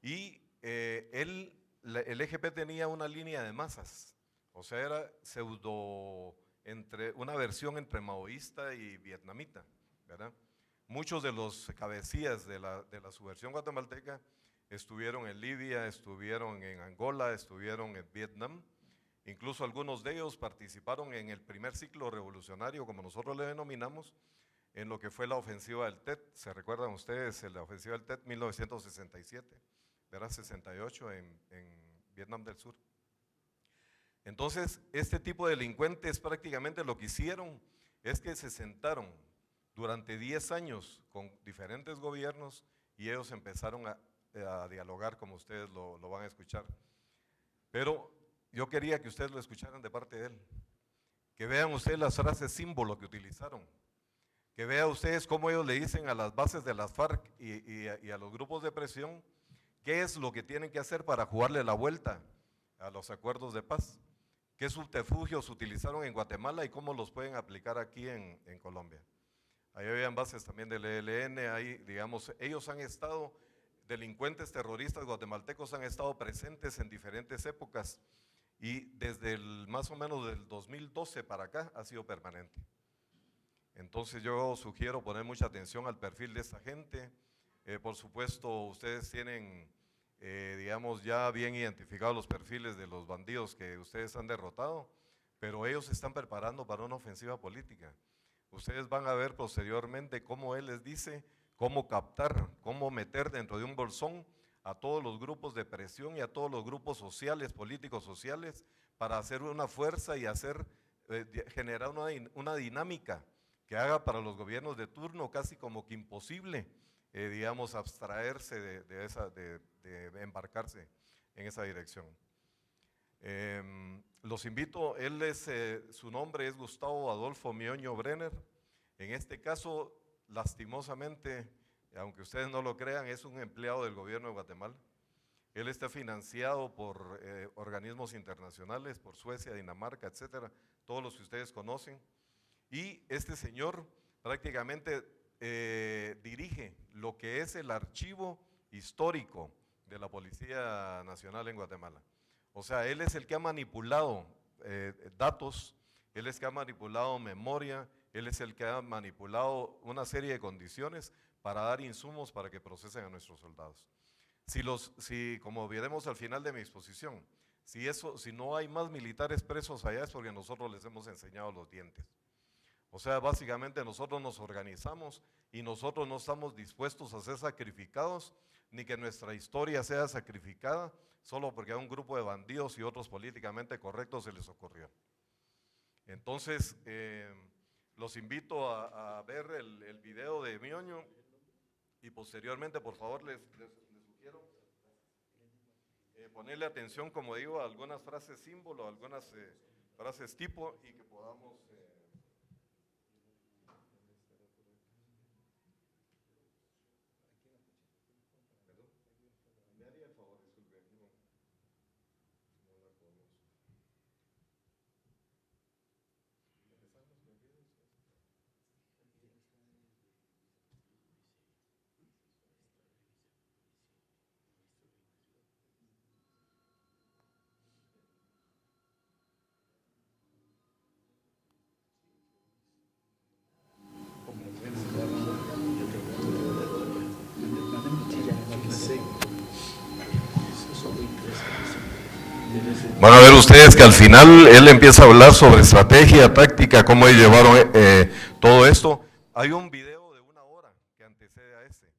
y el EGP tenía una línea de masas, o sea, era una versión entre maoísta y vietnamita, ¿verdad? Muchos de los cabecillas de la subversión guatemalteca estuvieron en Libia, estuvieron en Angola, estuvieron en Vietnam. Incluso algunos de ellos participaron en el primer ciclo revolucionario, como nosotros le denominamos, en lo que fue la ofensiva del Tet. ¿Se recuerdan ustedes la ofensiva del Tet 1967? Era 68 en Vietnam del Sur. Entonces, este tipo de delincuentes prácticamente lo que hicieron es que se sentaron durante 10 años con diferentes gobiernos y ellos empezaron a dialogar, como ustedes lo van a escuchar. Pero yo quería que ustedes lo escucharan de parte de él, que vean ustedes las frases símbolo que utilizaron, que vean ustedes cómo ellos le dicen a las bases de las FARC y a los grupos de presión qué es lo que tienen que hacer para jugarle la vuelta a los acuerdos de paz, qué subterfugios utilizaron en Guatemala y cómo los pueden aplicar aquí en Colombia. Ahí habían bases también del ELN, ahí digamos, ellos han estado, delincuentes terroristas guatemaltecos han estado presentes en diferentes épocas y desde más o menos del 2012 para acá ha sido permanente. Entonces yo sugiero poner mucha atención al perfil de esta gente. Por supuesto, ustedes tienen, digamos, ya bien identificados los perfiles de los bandidos que ustedes han derrotado, pero ellos se están preparando para una ofensiva política. Ustedes van a ver posteriormente cómo él les dice cómo captar, cómo meter dentro de un bolsón a todos los grupos de presión y a todos los grupos sociales, políticos sociales, para hacer una fuerza y generar una dinámica que haga para los gobiernos de turno casi como que imposible, digamos, abstraerse de embarcarse en esa dirección. Los invito, su nombre es Gustavo Adolfo Mioño Brenner. En este caso, lastimosamente, aunque ustedes no lo crean, es un empleado del gobierno de Guatemala. Él está financiado por organismos internacionales, por Suecia, Dinamarca, etcétera, todos los que ustedes conocen. Y este señor prácticamente dirige lo que es el archivo histórico de la Policía Nacional en Guatemala. O sea, él es el que ha manipulado datos, él es el que ha manipulado memoria, él es el que ha manipulado una serie de condiciones para dar insumos para que procesen a nuestros soldados. Si como veremos al final de mi exposición, si no hay más militares presos allá es porque nosotros les hemos enseñado los dientes. O sea, básicamente nosotros nos organizamos y nosotros no estamos dispuestos a ser sacrificados, ni que nuestra historia sea sacrificada, solo porque a un grupo de bandidos y otros políticamente correctos se les ocurrió. Entonces, los invito a ver el video de Mioño y posteriormente, por favor, les sugiero ponerle atención, como digo, a algunas frases símbolo, algunas frases tipo y que podamos… Van a ver ustedes que al final él empieza a hablar sobre estrategia, táctica, cómo llevaron todo esto. Hay un video de 1 hora que antecede a ese,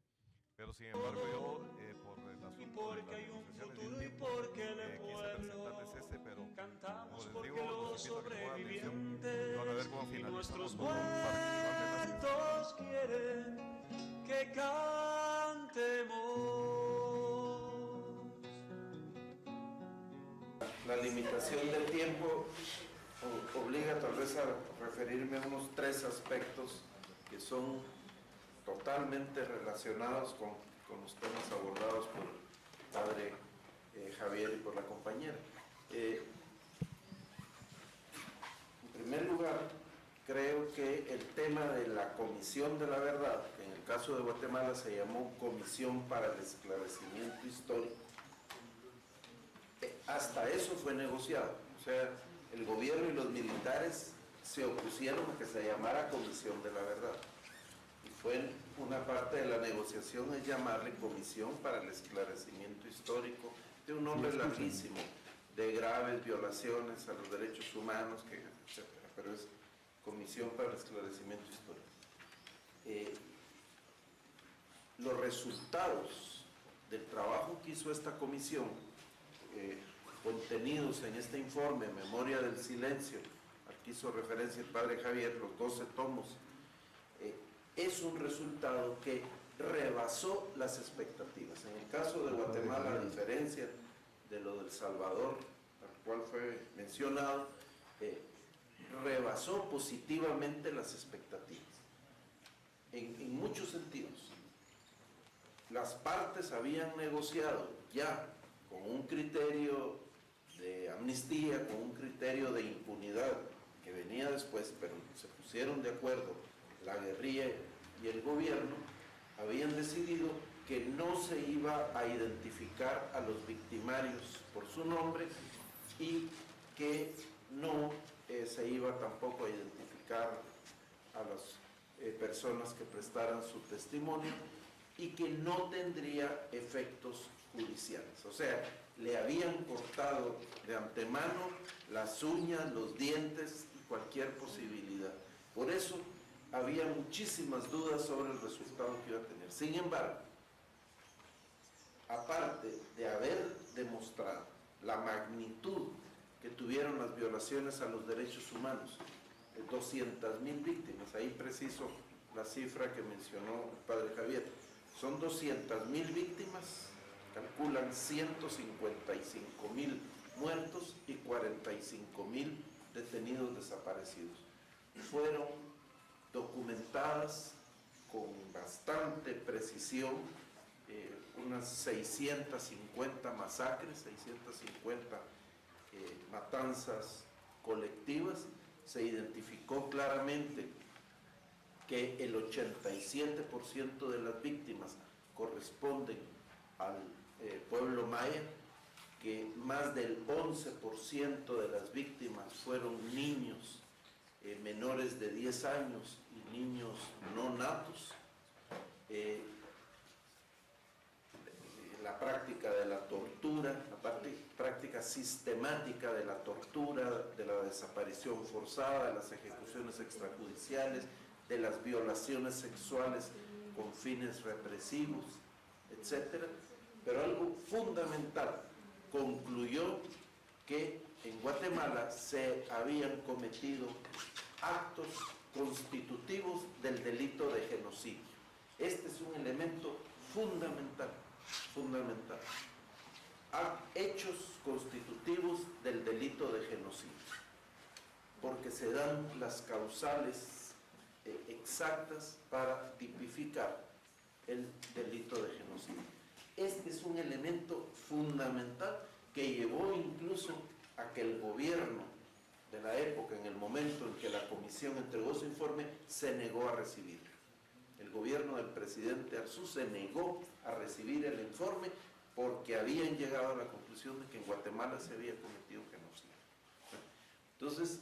pero sin embargo yo, por el asunto de las negociaciones del tiempo, quise presentarles este, pero como les digo, los invito a que pongan atención y van a ver cómo finalizamos con un muertos quieren que cantemos. La limitación del tiempo obliga tal vez a referirme a unos 3 aspectos que son totalmente relacionados con los temas abordados por el padre Javier y por la compañera. En primer lugar, creo que el tema de la Comisión de la Verdad, que en el caso de Guatemala se llamó Comisión para el Esclarecimiento Histórico, hasta eso fue negociado. O sea, el gobierno y los militares se opusieron a que se llamara Comisión de la Verdad. Y fue una parte de la negociación es llamarle Comisión para el Esclarecimiento Histórico, de un nombre larguísimo, de graves violaciones a los derechos humanos, etc. Pero es Comisión para el Esclarecimiento Histórico. Los resultados del trabajo que hizo esta comisión, contenidos en este informe, Memoria del Silencio, al que hizo referencia el padre Javier, los 12 tomos, es un resultado que rebasó las expectativas. En el caso de Guatemala, a diferencia de lo del Salvador, al cual fue mencionado, rebasó positivamente las expectativas, en muchos sentidos. Las partes habían negociado ya con un criterio de amnistía, con un criterio de impunidad que venía después, pero se pusieron de acuerdo la guerrilla y el gobierno, habían decidido que no se iba a identificar a los victimarios por su nombre y que no se iba tampoco a identificar a las personas que prestaran su testimonio y que no tendría efectos judiciales. O sea, le habían cortado de antemano las uñas, los dientes y cualquier posibilidad. Por eso había muchísimas dudas sobre el resultado que iba a tener. Sin embargo, aparte de haber demostrado la magnitud que tuvieron las violaciones a los derechos humanos, 200,000 víctimas, ahí preciso la cifra que mencionó el padre Javier, son 200,000 víctimas, calculan 155,000 muertos y 45,000 detenidos desaparecidos. Fueron documentadas con bastante precisión, unas 650 masacres, 650 matanzas colectivas. Se identificó claramente que el 87% de las víctimas corresponden al pueblo maya, que más del 11% de las víctimas fueron niños menores de 10 años y niños no natos. La práctica de la tortura, la práctica sistemática de la tortura, de la desaparición forzada, de las ejecuciones extrajudiciales, de las violaciones sexuales con fines represivos, etc. Pero algo fundamental, concluyó que en Guatemala se habían cometido actos constitutivos del delito de genocidio. Este es un elemento fundamental. Hechos constitutivos del delito de genocidio, porque se dan las causales exactas para tipificar el delito de genocidio. Este es un elemento fundamental que llevó incluso a que el gobierno de la época, en el momento en que la comisión entregó su informe, se negó a recibirlo. El gobierno del presidente Arzú se negó a recibir el informe porque habían llegado a la conclusión de que en Guatemala se había cometido genocidio. Entonces,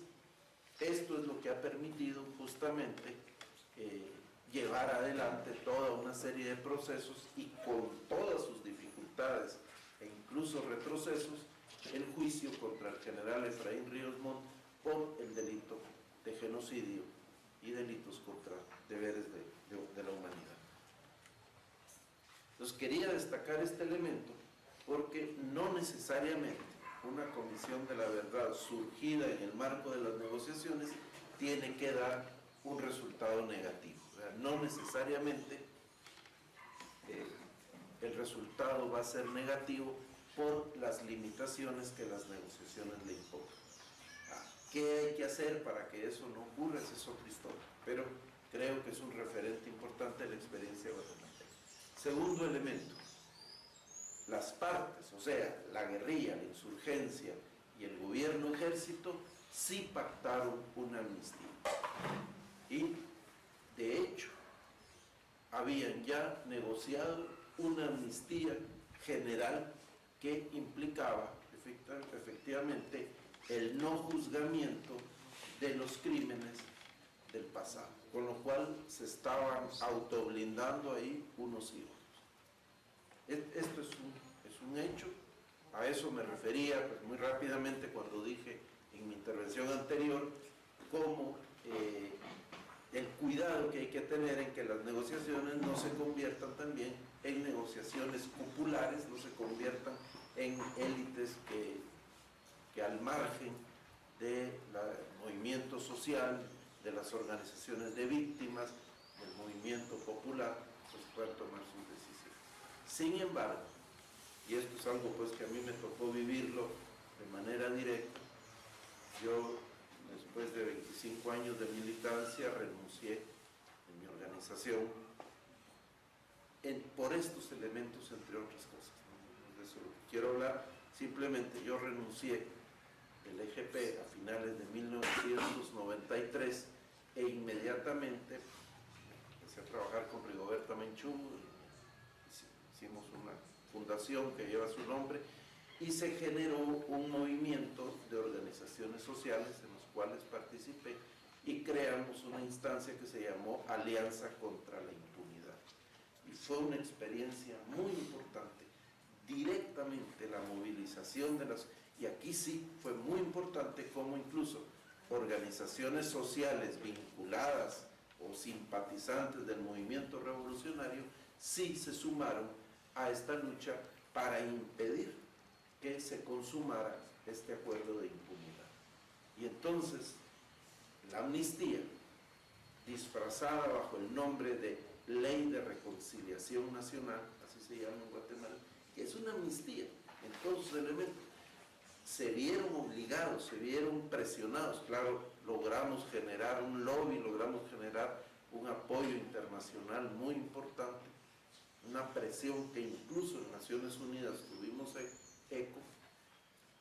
esto es lo que ha permitido justamente llevar adelante toda una serie de procesos y con todas sus dificultades e incluso retrocesos, el juicio contra el general Efraín Ríos Montt por el delito de genocidio y delitos contra deberes de la humanidad. Entonces quería destacar este elemento porque no necesariamente una comisión de la verdad surgida en el marco de las negociaciones tiene que dar un resultado negativo. O sea, no necesariamente el resultado va a ser negativo por las limitaciones que las negociaciones le impongan. ¿Qué hay que hacer para que eso no ocurra? Esa es otra historia, pero creo que es un referente importante de la experiencia guatemalteca. Segundo elemento, las partes, o sea, la guerrilla, la insurgencia y el gobierno ejército, sí pactaron una amnistía. Y, de hecho, habían ya negociado una amnistía general que implicaba efectivamente el no juzgamiento de los crímenes del pasado. con lo cual se estaban autoblindando ahí unos y otros. Esto es un hecho, a eso me refería pues, muy rápidamente cuando dije en mi intervención anterior cómo el cuidado que hay que tener en que las negociaciones no se conviertan también en negociaciones populares, no se conviertan en élites que al margen del movimiento social, de las organizaciones de víctimas, del movimiento popular, pues puedan tomar sus decisiones. Sin embargo, y esto es algo pues que a mí me tocó vivirlo de manera directa, yo después de 25 años de militancia renuncié en mi organización por estos elementos, entre otras cosas. ¿No? De eso quiero hablar. Simplemente yo renuncié del EGP a finales de 1993 e inmediatamente empecé a trabajar con Rigoberta Menchú, hicimos una fundación que lleva su nombre y se generó un movimiento de organizaciones sociales en los cuales participé y creamos una instancia que se llamó Alianza contra la Impunidad. Y fue una experiencia muy importante, directamente la movilización de las... Y aquí sí fue muy importante cómo incluso organizaciones sociales vinculadas o simpatizantes del movimiento revolucionario sí se sumaron a esta lucha para impedir que se consumara este acuerdo de impunidad. Y entonces la amnistía, disfrazada bajo el nombre de Ley de Reconciliación Nacional, así se llama en Guatemala, que es una amnistía en todos sus elementos, se vieron obligados, se vieron presionados. Claro, logramos generar un lobby, logramos generar un apoyo internacional muy importante, una presión que incluso en Naciones Unidas tuvimos eco,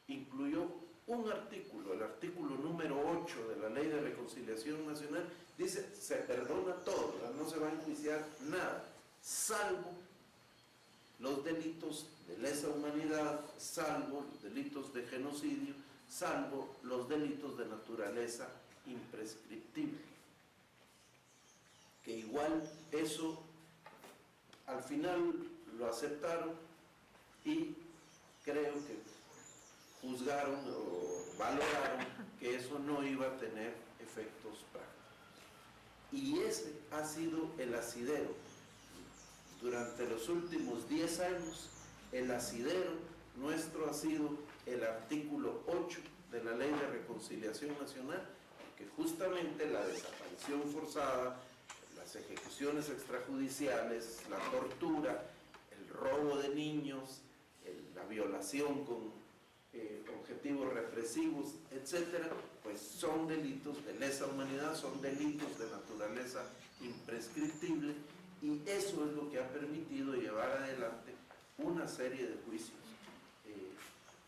incluyó un artículo, el artículo número 8 de la Ley de Reconciliación Nacional, dice, se perdona todo, no se va a enjuiciar nada, salvo los delitos de lesa humanidad, salvo los delitos de genocidio, salvo los delitos de naturaleza imprescriptible. Que igual eso al final lo aceptaron y creo que juzgaron o valoraron que eso no iba a tener efectos prácticos. Y ese ha sido el asidero. Durante los últimos 10 años, el asidero nuestro ha sido el artículo 8 de la Ley de Reconciliación Nacional, que justamente la desaparición forzada, las ejecuciones extrajudiciales, la tortura, el robo de niños, la violación con objetivos represivos, etcétera, pues son delitos de lesa humanidad, son delitos de naturaleza imprescriptible, y eso es lo que ha permitido llevar adelante una serie de juicios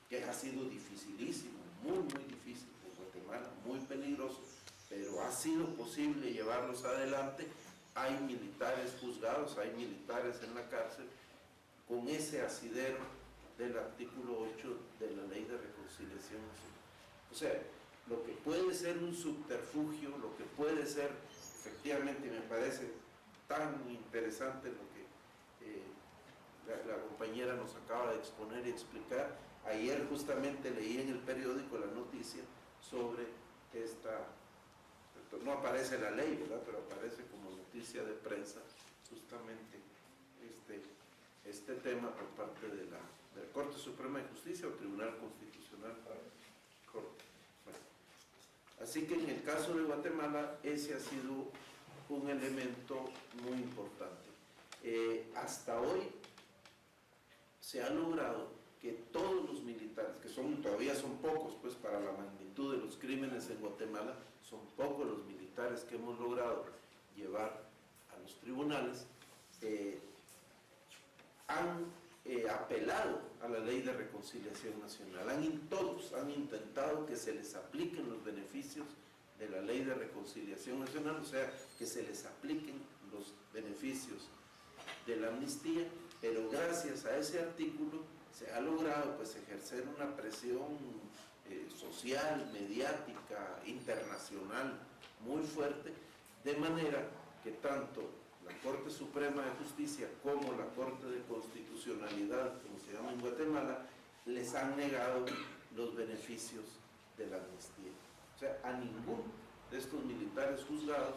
que ha sido dificilísimo, muy difícil en Guatemala, muy peligroso, pero ha sido posible llevarlos adelante. Hay militares juzgados, hay militares en la cárcel con ese asidero del artículo 8 de la Ley de Reconciliación Nacional. O sea, lo que puede ser un subterfugio, lo que puede ser, efectivamente, me parece tan interesante lo que la compañera nos acaba de exponer y explicar. Ayer justamente leí en el periódico la noticia sobre esta, no aparece la ley, ¿verdad?, pero aparece como noticia de prensa justamente este tema por parte de la Corte Suprema de Justicia o Tribunal Constitucional. Bueno, así que en el caso de Guatemala ese ha sido un elemento muy importante. Hasta hoy se ha logrado que todos los militares, que todavía son pocos, pues para la magnitud de los crímenes en Guatemala, son pocos los militares que hemos logrado llevar a los tribunales, han apelado a la Ley de Reconciliación Nacional. Todos han intentado que se les apliquen los beneficios de la Ley de Reconciliación Nacional, o sea, que se les apliquen los beneficios de la amnistía, pero gracias a ese artículo se ha logrado pues ejercer una presión social, mediática, internacional muy fuerte de manera que tanto la Corte Suprema de Justicia como la Corte de Constitucionalidad, como se llama en Guatemala, les han negado los beneficios de la amnistía. O sea, a ninguno de estos militares juzgados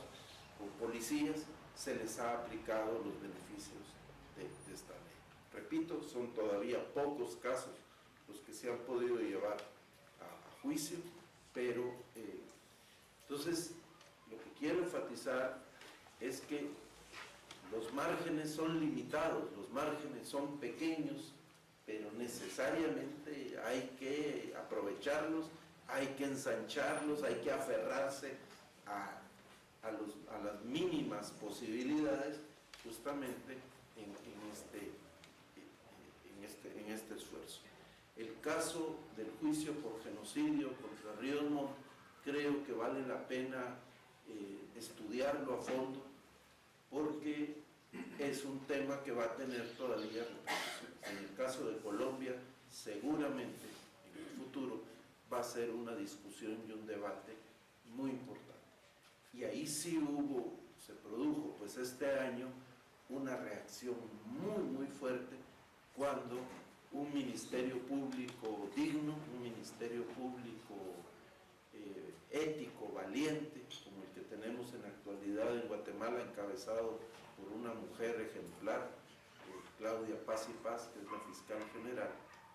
o policías se les ha aplicado los beneficios de esta ley. Repito, son todavía pocos casos los que se han podido llevar a juicio, pero entonces lo que quiero enfatizar es que los márgenes son limitados, los márgenes son pequeños, pero necesariamente hay que aprovecharlos, hay que ensancharlos, hay que aferrarse a las mínimas posibilidades justamente en este esfuerzo. El caso del juicio por genocidio contra Ríos Montt creo que vale la pena estudiarlo a fondo, porque es un tema que va a tener todavía repercusiones. En el caso de Colombia, seguramente en el futuro va a ser una discusión y un debate muy importante. Y ahí sí se produjo pues este año una reacción muy fuerte cuando un ministerio público digno, un ministerio público ético, valiente, como el que tenemos en la actualidad en Guatemala, encabezado por una mujer ejemplar, Claudia Paz y Paz, que es la fiscal general,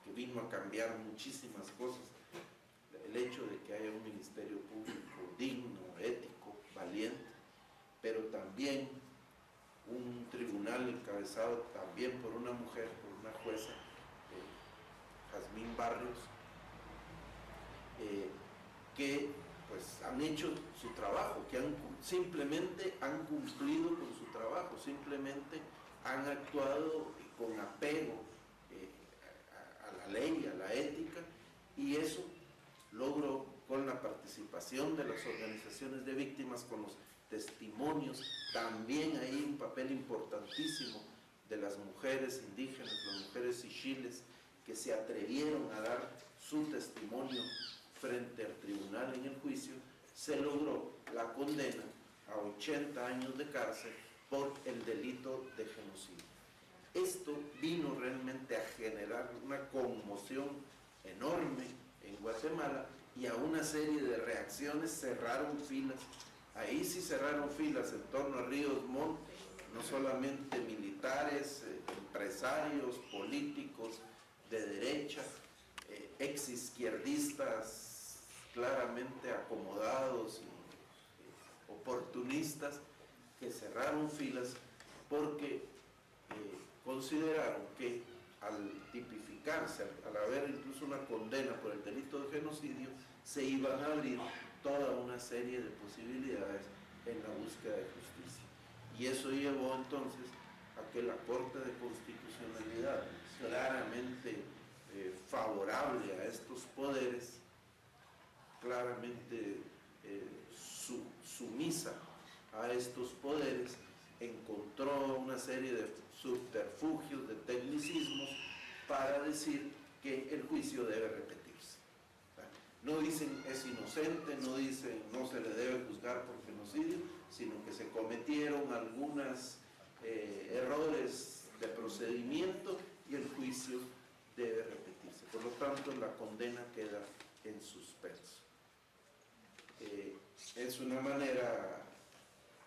que vino a cambiar muchísimas cosas. El hecho de que haya un ministerio público digno, ético, valiente, pero también un tribunal encabezado también por una mujer, por una jueza, Jazmín Barrios, que pues han hecho su trabajo, que simplemente han cumplido con su trabajo, simplemente han actuado con apego a la ley, a la ética, y eso logró, con la participación de las organizaciones de víctimas, con los testimonios, también hay un papel importantísimo de las mujeres indígenas, las mujeres sichiles, que se atrevieron a dar su testimonio frente al tribunal en el juicio, se logró la condena a 80 años de cárcel por el delito de genocidio. Esto vino realmente a generar una conmoción enorme en Guatemala, y a una serie de reacciones cerraron filas. Ahí sí cerraron filas en torno a Ríos Montt, no solamente militares, empresarios, políticos de derecha, ex izquierdistas claramente acomodados y oportunistas, que cerraron filas porque consideraron que al tipificarse, al haber incluso una condena por el delito de genocidio, se iban a abrir toda una serie de posibilidades en la búsqueda de justicia. Y eso llevó entonces a que la Corte de Constitucionalidad, claramente favorable a estos poderes, claramente sumisa a estos poderes, encontró una serie de subterfugios, de tecnicismos, para decir que el juicio debe repetirse. No dicen es inocente, no dicen no se le debe juzgar por genocidio, sino que se cometieron algunos errores de procedimiento y el juicio debe repetirse. Por lo tanto, la condena queda en suspenso. Es una manera,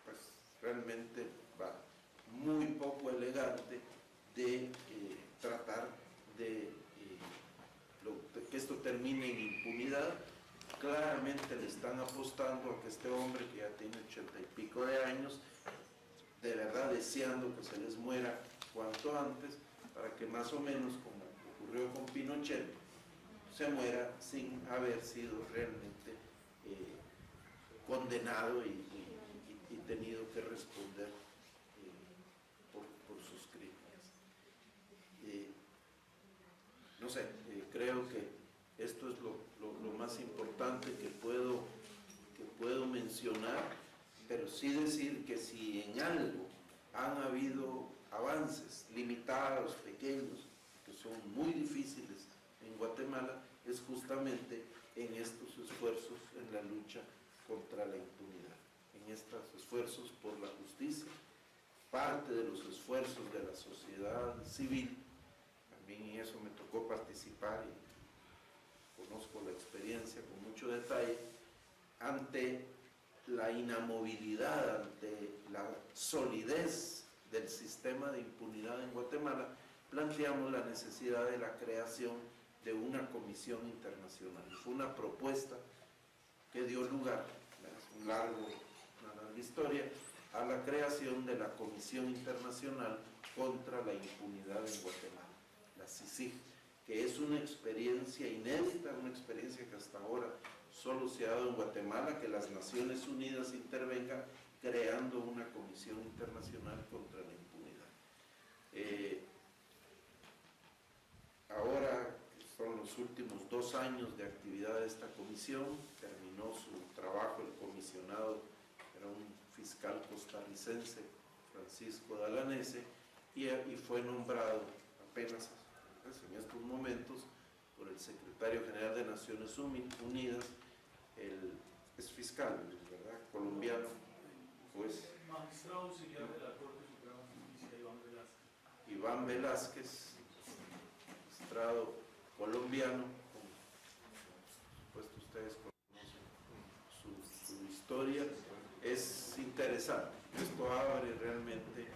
pues, realmente muy poco elegante de tratar de que esto termine en impunidad. Claramente le están apostando a que este hombre, que ya tiene 80 y pico de años, de verdad deseando que se les muera cuanto antes, para que más o menos, como ocurrió con Pinochet, se muera sin haber sido realmente condenado y tenido que responder por sus crímenes. No sé, creo que esto es lo más importante que puedo mencionar, pero sí decir que si en algo han habido avances limitados, pequeños, que son muy difíciles en Guatemala, es justamente en estos esfuerzos en la lucha contra la impunidad. En en estos esfuerzos por la justicia, parte de los esfuerzos de la sociedad civil. También en eso me tocó participar y conozco la experiencia con mucho detalle, ante la inamovilidad, ante la solidez del sistema de impunidad en Guatemala, planteamos la necesidad de la creación de una comisión internacional. Fue una propuesta que dio lugar, es una larga historia, a la creación de la Comisión Internacional contra la Impunidad en Guatemala, la CICIG, que es una experiencia inédita, una experiencia que hasta ahora solo se ha dado en Guatemala, que las Naciones Unidas intervengan creando una Comisión Internacional contra la Impunidad. Ahora son los últimos 2 años de actividad de esta comisión, terminó su trabajo el comisionado, era un fiscal costarricense, Francisco Dalanese, y fue nombrado apenas en estos momentos por el secretario general de Naciones Unidas, es fiscal, ¿verdad?, colombiano, pues magistrado auxiliar de la Corte Suprema de Justicia, Iván Velázquez, magistrado colombiano, por supuesto ustedes conocen su historia, es interesante. Esto abre realmente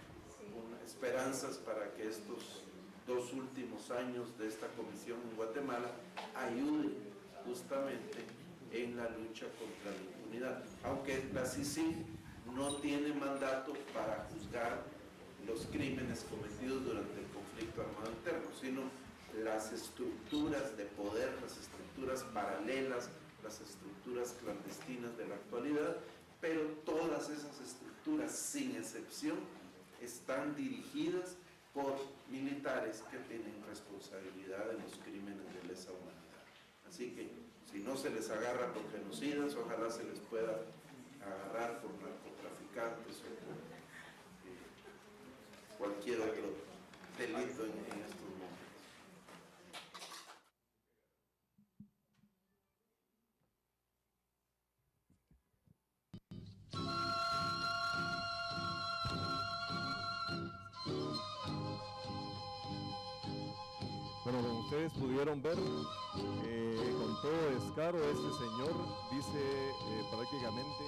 esperanzas para que estos 2 últimos años de esta comisión en Guatemala ayuden justamente en la lucha contra la impunidad, aunque la CICIG no tiene mandato para juzgar los crímenes cometidos durante el conflicto armado interno, sino las estructuras de poder, las estructuras paralelas, las estructuras clandestinas de la actualidad, pero todas esas estructuras, sin excepción, están dirigidas por militares que tienen responsabilidad en los crímenes de lesa humanidad. Así que, si no se les agarra por genocidas, ojalá se les pueda agarrar por narcotraficantes o por cualquier otro delito en estos momentos. Bueno, como ustedes pudieron ver, con todo descaro, este señor dice prácticamente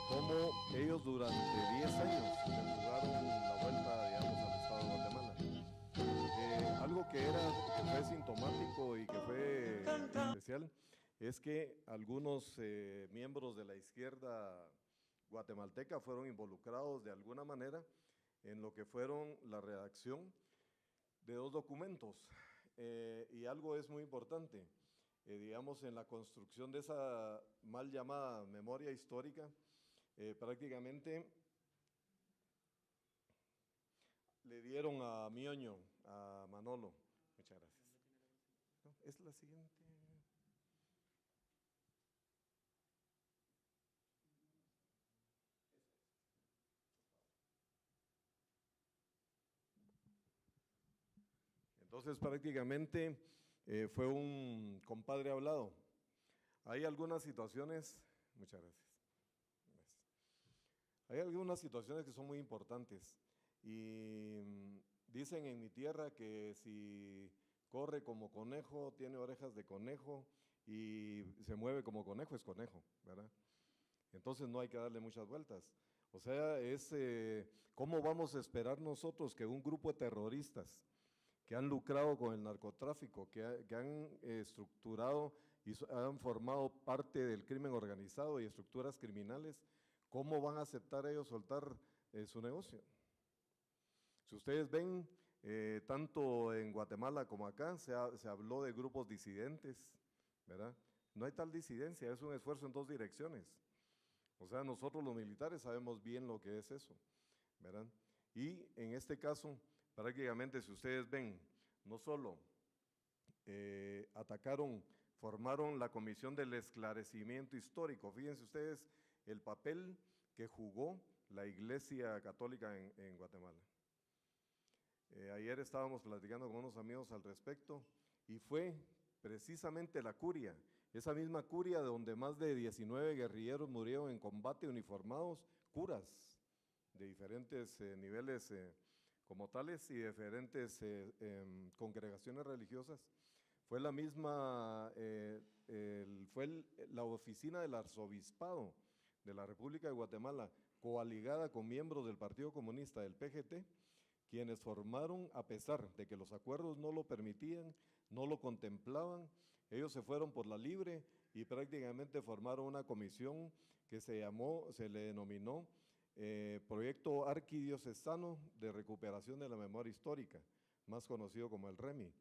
cómo ellos durante 10 años le jugaron la vuelta, digamos, al Estado de Guatemala. Algo que fue sintomático y que fue especial es que algunos miembros de la izquierda guatemalteca fueron involucrados de alguna manera en lo que fueron la redacción de 2 documentos. Y algo es muy importante, digamos, en la construcción de esa mal llamada memoria histórica, prácticamente le dieron a Mioño, a Manolo. Muchas gracias. No, es la siguiente. Entonces prácticamente fue un compadre hablado. Hay algunas situaciones, muchas gracias. Hay algunas situaciones que son muy importantes y dicen en mi tierra que si corre como conejo, tiene orejas de conejo y se mueve como conejo, es conejo, ¿verdad? Entonces no hay que darle muchas vueltas. O sea, ¿cómo vamos a esperar nosotros que un grupo de terroristas que han lucrado con el narcotráfico, que han estructurado y han formado parte del crimen organizado y estructuras criminales, cómo van a aceptar ellos soltar su negocio? Si ustedes ven, tanto en Guatemala como acá, se habló de grupos disidentes, ¿verdad? No hay tal disidencia, es un esfuerzo en 2 direcciones. O sea, nosotros los militares sabemos bien lo que es eso, ¿verdad? Y en este caso, prácticamente, si ustedes ven, no solo atacaron, formaron la Comisión del Esclarecimiento Histórico. Fíjense ustedes el papel que jugó la Iglesia Católica en Guatemala. Ayer estábamos platicando con unos amigos al respecto y fue precisamente la curia Esa misma curia donde más de 19 guerrilleros murieron en combate uniformados, curas de diferentes niveles como tales y diferentes congregaciones religiosas, fue la misma, la oficina del arzobispado de la República de Guatemala, coaligada con miembros del Partido Comunista del PGT, quienes formaron, a pesar de que los acuerdos no lo permitían, no lo contemplaban, ellos se fueron por la libre y prácticamente formaron una comisión que se le denominó Proyecto Arquidiocesano de Recuperación de la Memoria Histórica, más conocido como el REMI.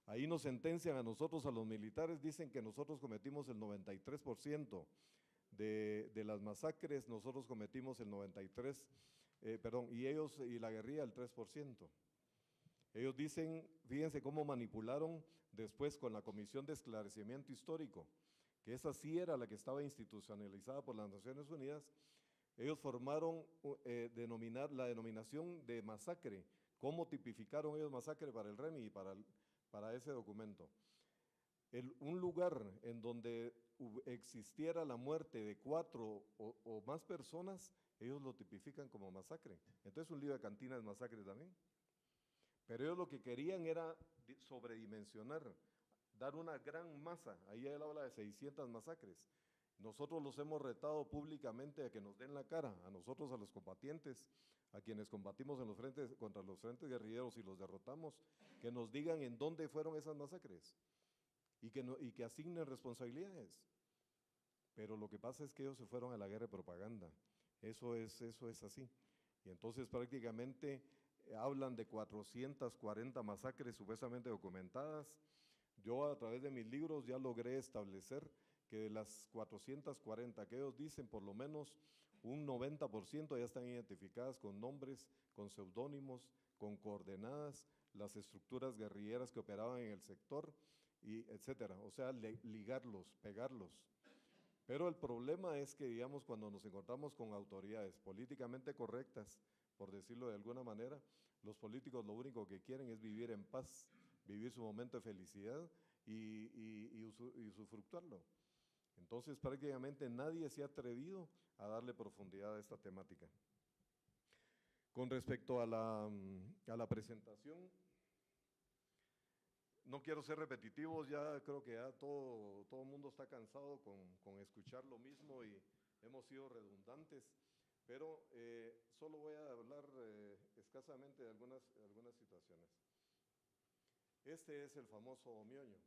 Ahí nos sentencian a nosotros, a los militares, dicen que nosotros cometimos el 93% de las masacres, nosotros cometimos el 93%, y ellos y la guerrilla el 3%. Ellos dicen, fíjense cómo manipularon después con la Comisión de Esclarecimiento Histórico, que esa sí era la que estaba institucionalizada por las Naciones Unidas. Ellos formaron la denominación de masacre. ¿Cómo tipificaron ellos masacre para el REMI y para ese documento? Un lugar en donde existiera la muerte de 4 o más personas, ellos lo tipifican como masacre. Entonces un libro de cantina es masacre también. Pero ellos lo que querían era sobredimensionar, dar una gran masa. Ahí él habla de 600 masacres. Nosotros los hemos retado públicamente a que nos den la cara, a nosotros, a los combatientes, a quienes combatimos en los frentes, contra los frentes guerrilleros y los derrotamos, que nos digan en dónde fueron esas masacres y que asignen responsabilidades. Pero lo que pasa es que ellos se fueron a la guerra de propaganda. Eso es así. Y entonces prácticamente hablan de 440 masacres supuestamente documentadas. Yo a través de mis libros ya logré establecer que de las 440 que ellos dicen, por lo menos un 90% ya están identificadas con nombres, con seudónimos, con coordenadas, las estructuras guerrilleras que operaban en el sector, y etcétera. O sea, ligarlos, pegarlos. Pero el problema es que, digamos, cuando nos encontramos con autoridades políticamente correctas, por decirlo de alguna manera, los políticos lo único que quieren es vivir en paz, vivir su momento de felicidad y usufructuarlo. Entonces prácticamente nadie se ha atrevido a darle profundidad a esta temática. Con respecto a la presentación, no quiero ser repetitivo, ya creo que ya todo el mundo está cansado con escuchar lo mismo y hemos sido redundantes, pero solo voy a hablar escasamente de algunas situaciones. Este es el famoso Mioño.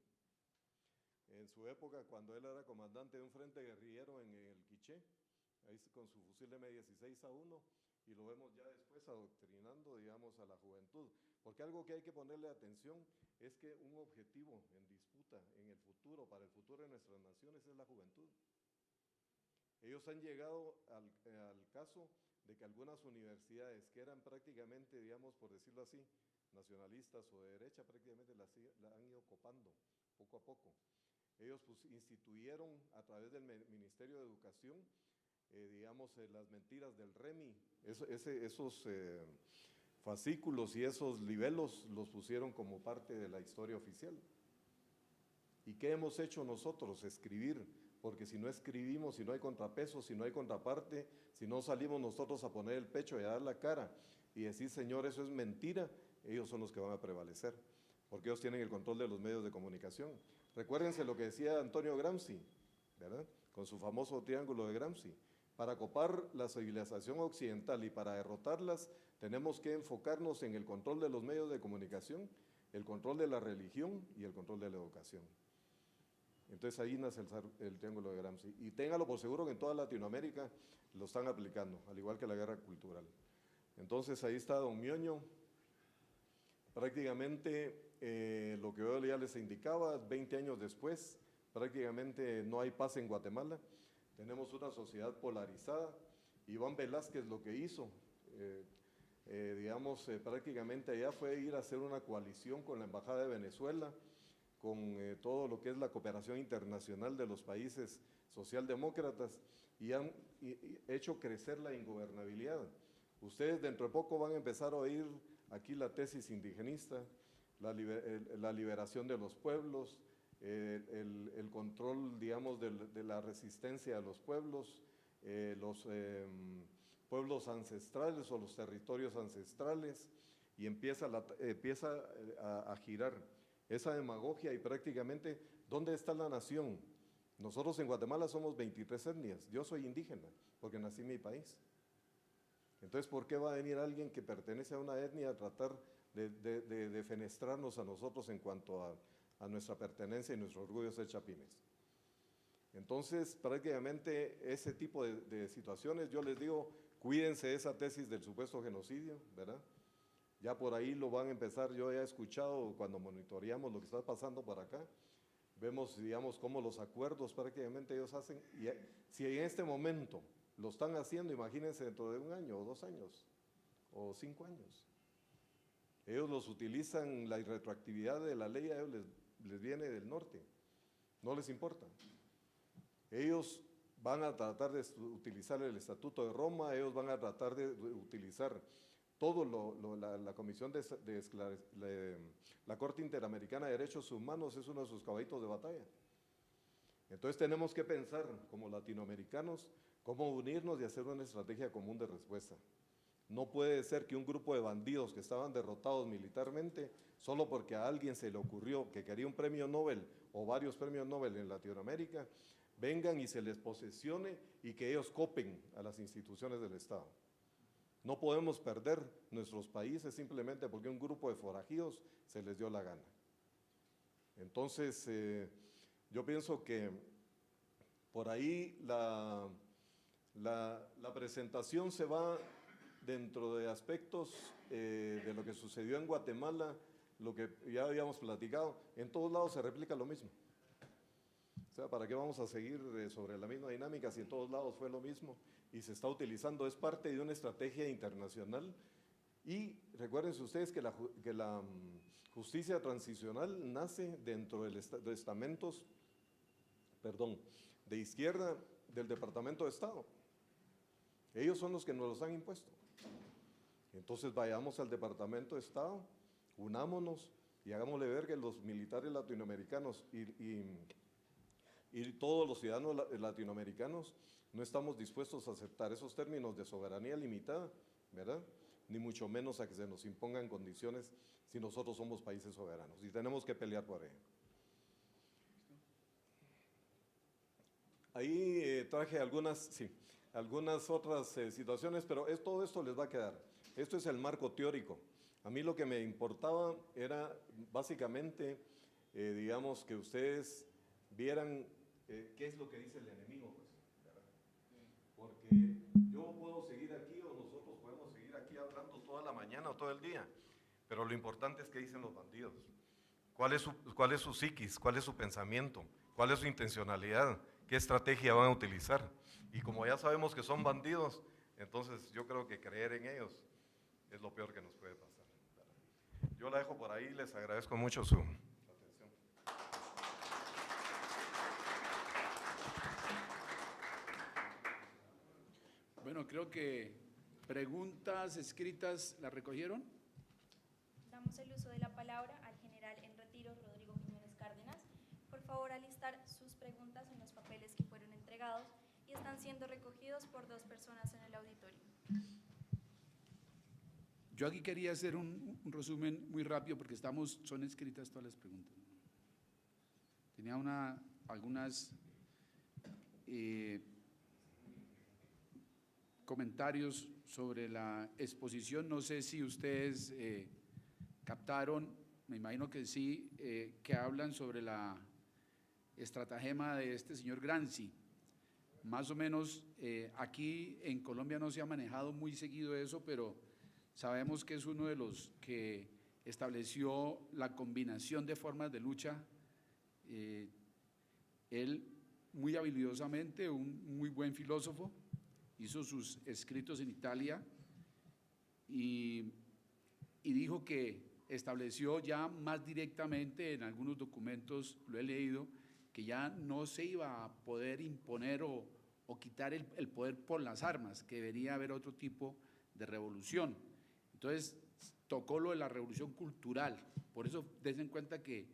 En su época, cuando él era comandante de un frente guerrillero en el Quiché, ahí con su fusil M16A1, y lo vemos ya después adoctrinando, digamos, a la juventud. Porque algo que hay que ponerle atención es que un objetivo en disputa en el futuro, para el futuro de nuestras naciones, es la juventud. Ellos han llegado al caso de que algunas universidades que eran prácticamente, digamos, por decirlo así, nacionalistas o de derecha, prácticamente la han ido copando poco a poco. Ellos pues instituyeron a través del Ministerio de Educación, digamos, las mentiras del REMI, esos fascículos y esos libelos los pusieron como parte de la historia oficial. ¿Y qué hemos hecho nosotros? Escribir, porque si no escribimos, si no hay contrapeso, si no hay contraparte, si no salimos nosotros a poner el pecho y a dar la cara y decir, Señor, eso es mentira, ellos son los que van a prevalecer, porque ellos tienen el control de los medios de comunicación. Recuérdense lo que decía Antonio Gramsci, ¿verdad? Con su famoso triángulo de Gramsci. Para copar la civilización occidental y para derrotarlas, tenemos que enfocarnos en el control de los medios de comunicación, el control de la religión y el control de la educación. Entonces ahí nace el triángulo de Gramsci. Y téngalo por seguro que en toda Latinoamérica lo están aplicando, al igual que la guerra cultural. Entonces ahí está don Mioño. Prácticamente lo que yo ya les indicaba, 20 años después, prácticamente no hay paz en Guatemala. Tenemos una sociedad polarizada. Iván Velázquez lo que hizo, prácticamente allá fue ir a hacer una coalición con la Embajada de Venezuela, con todo lo que es la cooperación internacional de los países socialdemócratas y han hecho crecer la ingobernabilidad. Ustedes dentro de poco van a empezar a oír aquí la tesis indigenista, la liberación de los pueblos, el control, digamos, de la resistencia de los pueblos ancestrales o los territorios ancestrales, y empieza a girar esa demagogia y prácticamente, ¿dónde está la nación? Nosotros en Guatemala somos 23 etnias, yo soy indígena porque nací en mi país. Entonces, ¿por qué va a venir alguien que pertenece a una etnia a tratar de defenestrarnos a nosotros en cuanto a nuestra pertenencia y nuestro orgullo ser chapines? Entonces, prácticamente ese tipo de situaciones, yo les digo, cuídense de esa tesis del supuesto genocidio, ¿verdad? Ya por ahí lo van a empezar, yo ya he escuchado cuando monitoreamos lo que está pasando por acá, vemos, digamos, cómo los acuerdos prácticamente ellos hacen, y si en este momento lo están haciendo, imagínense dentro de 1 año, o 2 años, o 5 años. Ellos los utilizan, la irretroactividad de la ley a ellos les viene del norte, no les importa. Ellos van a tratar de utilizar el Estatuto de Roma, ellos van a tratar de utilizar todo la Comisión la Corte Interamericana de Derechos Humanos es uno de sus caballitos de batalla. Entonces tenemos que pensar como latinoamericanos cómo unirnos y hacer una estrategia común de respuesta. No puede ser que un grupo de bandidos que estaban derrotados militarmente, solo porque a alguien se le ocurrió que quería un premio Nobel o varios premios Nobel en Latinoamérica, vengan y se les posesione y que ellos copen a las instituciones del Estado. No podemos perder nuestros países simplemente porque un grupo de forajidos se les dio la gana. Entonces, yo pienso que por ahí la presentación se va dentro de aspectos de lo que sucedió en Guatemala, lo que ya habíamos platicado. En todos lados se replica lo mismo. O sea, ¿para qué vamos a seguir sobre la misma dinámica si en todos lados fue lo mismo? Y se está utilizando, es parte de una estrategia internacional. Y recuérdense ustedes que la justicia transicional nace dentro de estamentos, de izquierda del Departamento de Estado. Ellos son los que nos los han impuesto. Entonces vayamos al Departamento de Estado, unámonos y hagámosle ver que los militares latinoamericanos y todos los ciudadanos latinoamericanos no estamos dispuestos a aceptar esos términos de soberanía limitada, ¿verdad? Ni mucho menos a que se nos impongan condiciones si nosotros somos países soberanos y tenemos que pelear por ello. Ahí traje algunas otras situaciones, pero todo esto les va a quedar. Esto es el marco teórico. A mí lo que me importaba era básicamente, digamos, que ustedes vieran qué es lo que dice el enemigo, pues, ¿verdad? Porque yo puedo seguir aquí o nosotros podemos seguir aquí hablando toda la mañana o todo el día, pero lo importante es qué dicen los bandidos. ¿Cuál es su psiquis? ¿Cuál es su pensamiento? ¿Cuál es su intencionalidad? ¿Qué estrategia van a utilizar? Y como ya sabemos que son bandidos, entonces yo creo que creer en ellos es lo peor que nos puede pasar. Yo la dejo por ahí, les agradezco mucho su atención. Bueno, creo que preguntas escritas las recogieron. Damos el uso de la palabra al general en retiro, Rodrigo Jiménez Cárdenas. Por favor, alistar sus preguntas en los papeles que fueron entregados y están siendo recogidos por 2 personas en el auditorio. Yo aquí quería hacer un resumen muy rápido porque son escritas todas las preguntas. Tenía algunas comentarios sobre la exposición. No sé si ustedes captaron, me imagino que sí, que hablan sobre la estratagema de este señor Gramsci. Más o menos aquí en Colombia no se ha manejado muy seguido eso, pero sabemos que es uno de los que estableció la combinación de formas de lucha. Él, muy habilidosamente, un muy buen filósofo, hizo sus escritos en Italia y dijo que estableció ya más directamente en algunos documentos, lo he leído, que ya no se iba a poder imponer o quitar el poder por las armas, que debería haber otro tipo de revolución. Entonces tocó lo de la revolución cultural. Por eso den en cuenta que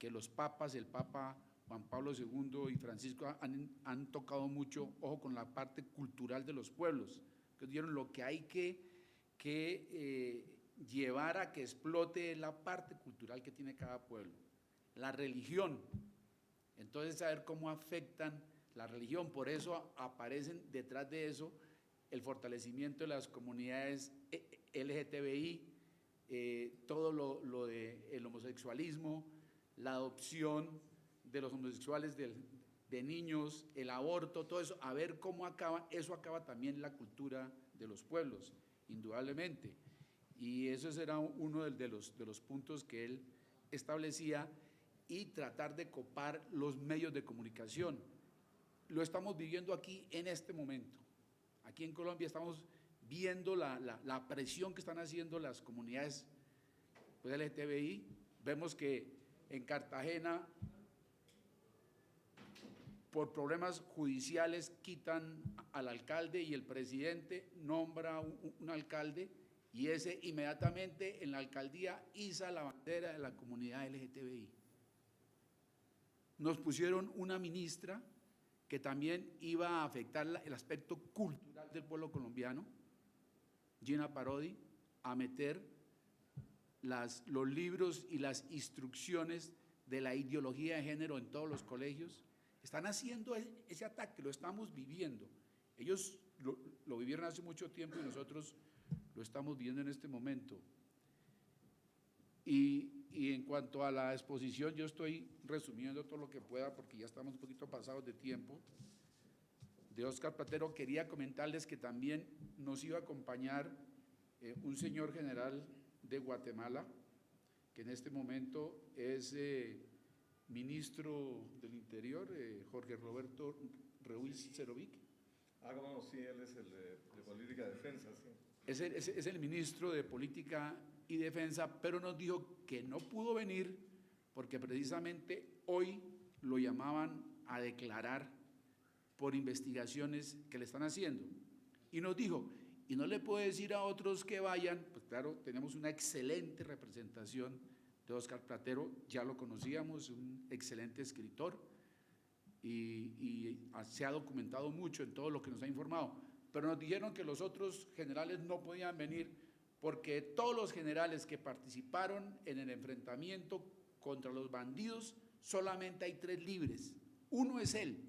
que los papas, el Papa Juan Pablo II y Francisco han tocado mucho, ojo, con la parte cultural de los pueblos, que dieron lo que hay que llevar a que explote la parte cultural que tiene cada pueblo. La religión, entonces saber cómo afectan la religión, por eso aparecen detrás de eso el fortalecimiento de las comunidades LGTBI, todo lo del homosexualismo, la adopción de los homosexuales de niños, el aborto, todo eso, a ver cómo acaba, eso acaba también la cultura de los pueblos, indudablemente. Y eso será uno de los puntos que él establecía, y tratar de copar los medios de comunicación. Lo estamos viviendo aquí en este momento. Aquí en Colombia estamos viendo la presión que están haciendo las comunidades pues, LGTBI. Vemos que en Cartagena, por problemas judiciales, quitan al alcalde y el presidente nombra un alcalde, y ese inmediatamente en la alcaldía iza la bandera de la comunidad LGTBI. Nos pusieron una ministra que también iba a afectar el aspecto cultural del pueblo colombiano, Gina Parodi, a meter los libros y las instrucciones de la ideología de género en todos los colegios. Están haciendo ese ataque, lo estamos viviendo. Ellos lo vivieron hace mucho tiempo y nosotros lo estamos viendo en este momento. Y en cuanto a la exposición, yo estoy resumiendo todo lo que pueda porque ya estamos un poquito pasados de tiempo. De Óscar Platero, quería comentarles que también nos iba a acompañar un señor general de Guatemala, que en este momento es ministro del Interior, Jorge Roberto Ruiz Cerovic. No, sí, él es el de Política de Defensa, sí. Es el ministro de Política y Defensa, pero nos dijo que no pudo venir porque precisamente hoy lo llamaban a declarar por investigaciones que le están haciendo. Y nos dijo, y no le puedo decir a otros que vayan, pues claro, tenemos una excelente representación de Óscar Platero, ya lo conocíamos, un excelente escritor y se ha documentado mucho en todo lo que nos ha informado, pero nos dijeron que los otros generales no podían venir porque todos los generales que participaron en el enfrentamiento contra los bandidos, solamente hay 3 libres, uno es él,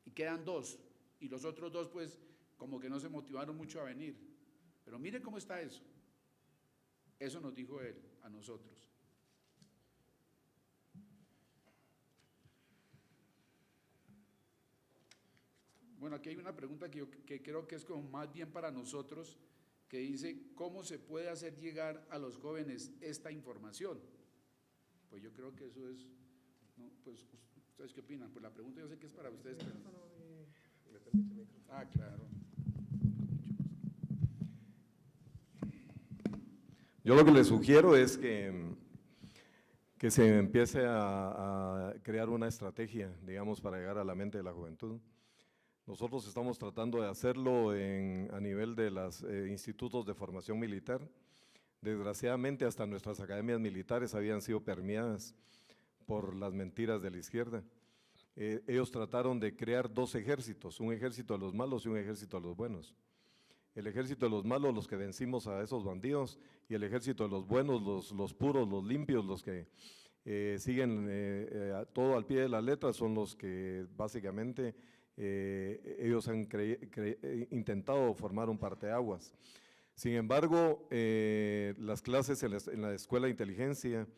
y quedan 2, y los otros 2 pues como que no se motivaron mucho a venir, pero miren cómo está eso. Eso nos dijo él a nosotros. Bueno, aquí hay una pregunta que creo que es como más bien para nosotros, que dice, ¿cómo se puede hacer llegar a los jóvenes esta información? Pues yo creo que eso es, ¿no? Pues, ¿ustedes qué opinan? Pues la pregunta yo sé que es para ustedes. Pero... Ah, claro. Yo lo que les sugiero es que se empiece a crear una estrategia, digamos, para llegar a la mente de la juventud. Nosotros estamos tratando de hacerlo a nivel de los institutos de formación militar. Desgraciadamente, hasta nuestras academias militares habían sido permeadas por las mentiras de la izquierda. Ellos trataron de crear 2 ejércitos, un ejército de los malos y un ejército de los buenos. El ejército de los malos, los que vencimos a esos bandidos, y el ejército de los buenos, los puros, los limpios, los que siguen todo al pie de la letra, son los que básicamente ellos han intentado formar un parteaguas. Sin embargo, las clases en la escuela de inteligencia,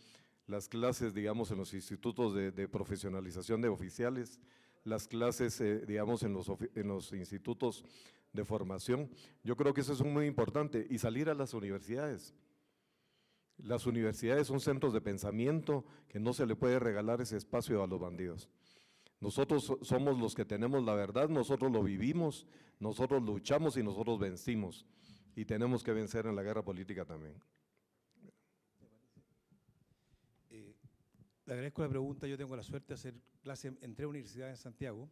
las clases, digamos, en los institutos de profesionalización de oficiales, las clases, digamos, en los institutos de formación, yo creo que eso es muy importante, y salir a las universidades. Las universidades son centros de pensamiento que no se le puede regalar ese espacio a los bandidos. Nosotros somos los que tenemos la verdad, nosotros lo vivimos, nosotros luchamos y nosotros vencimos, y tenemos que vencer en la guerra política también. Le agradezco la pregunta. Yo tengo la suerte de hacer clase en 3 universidades en Santiago.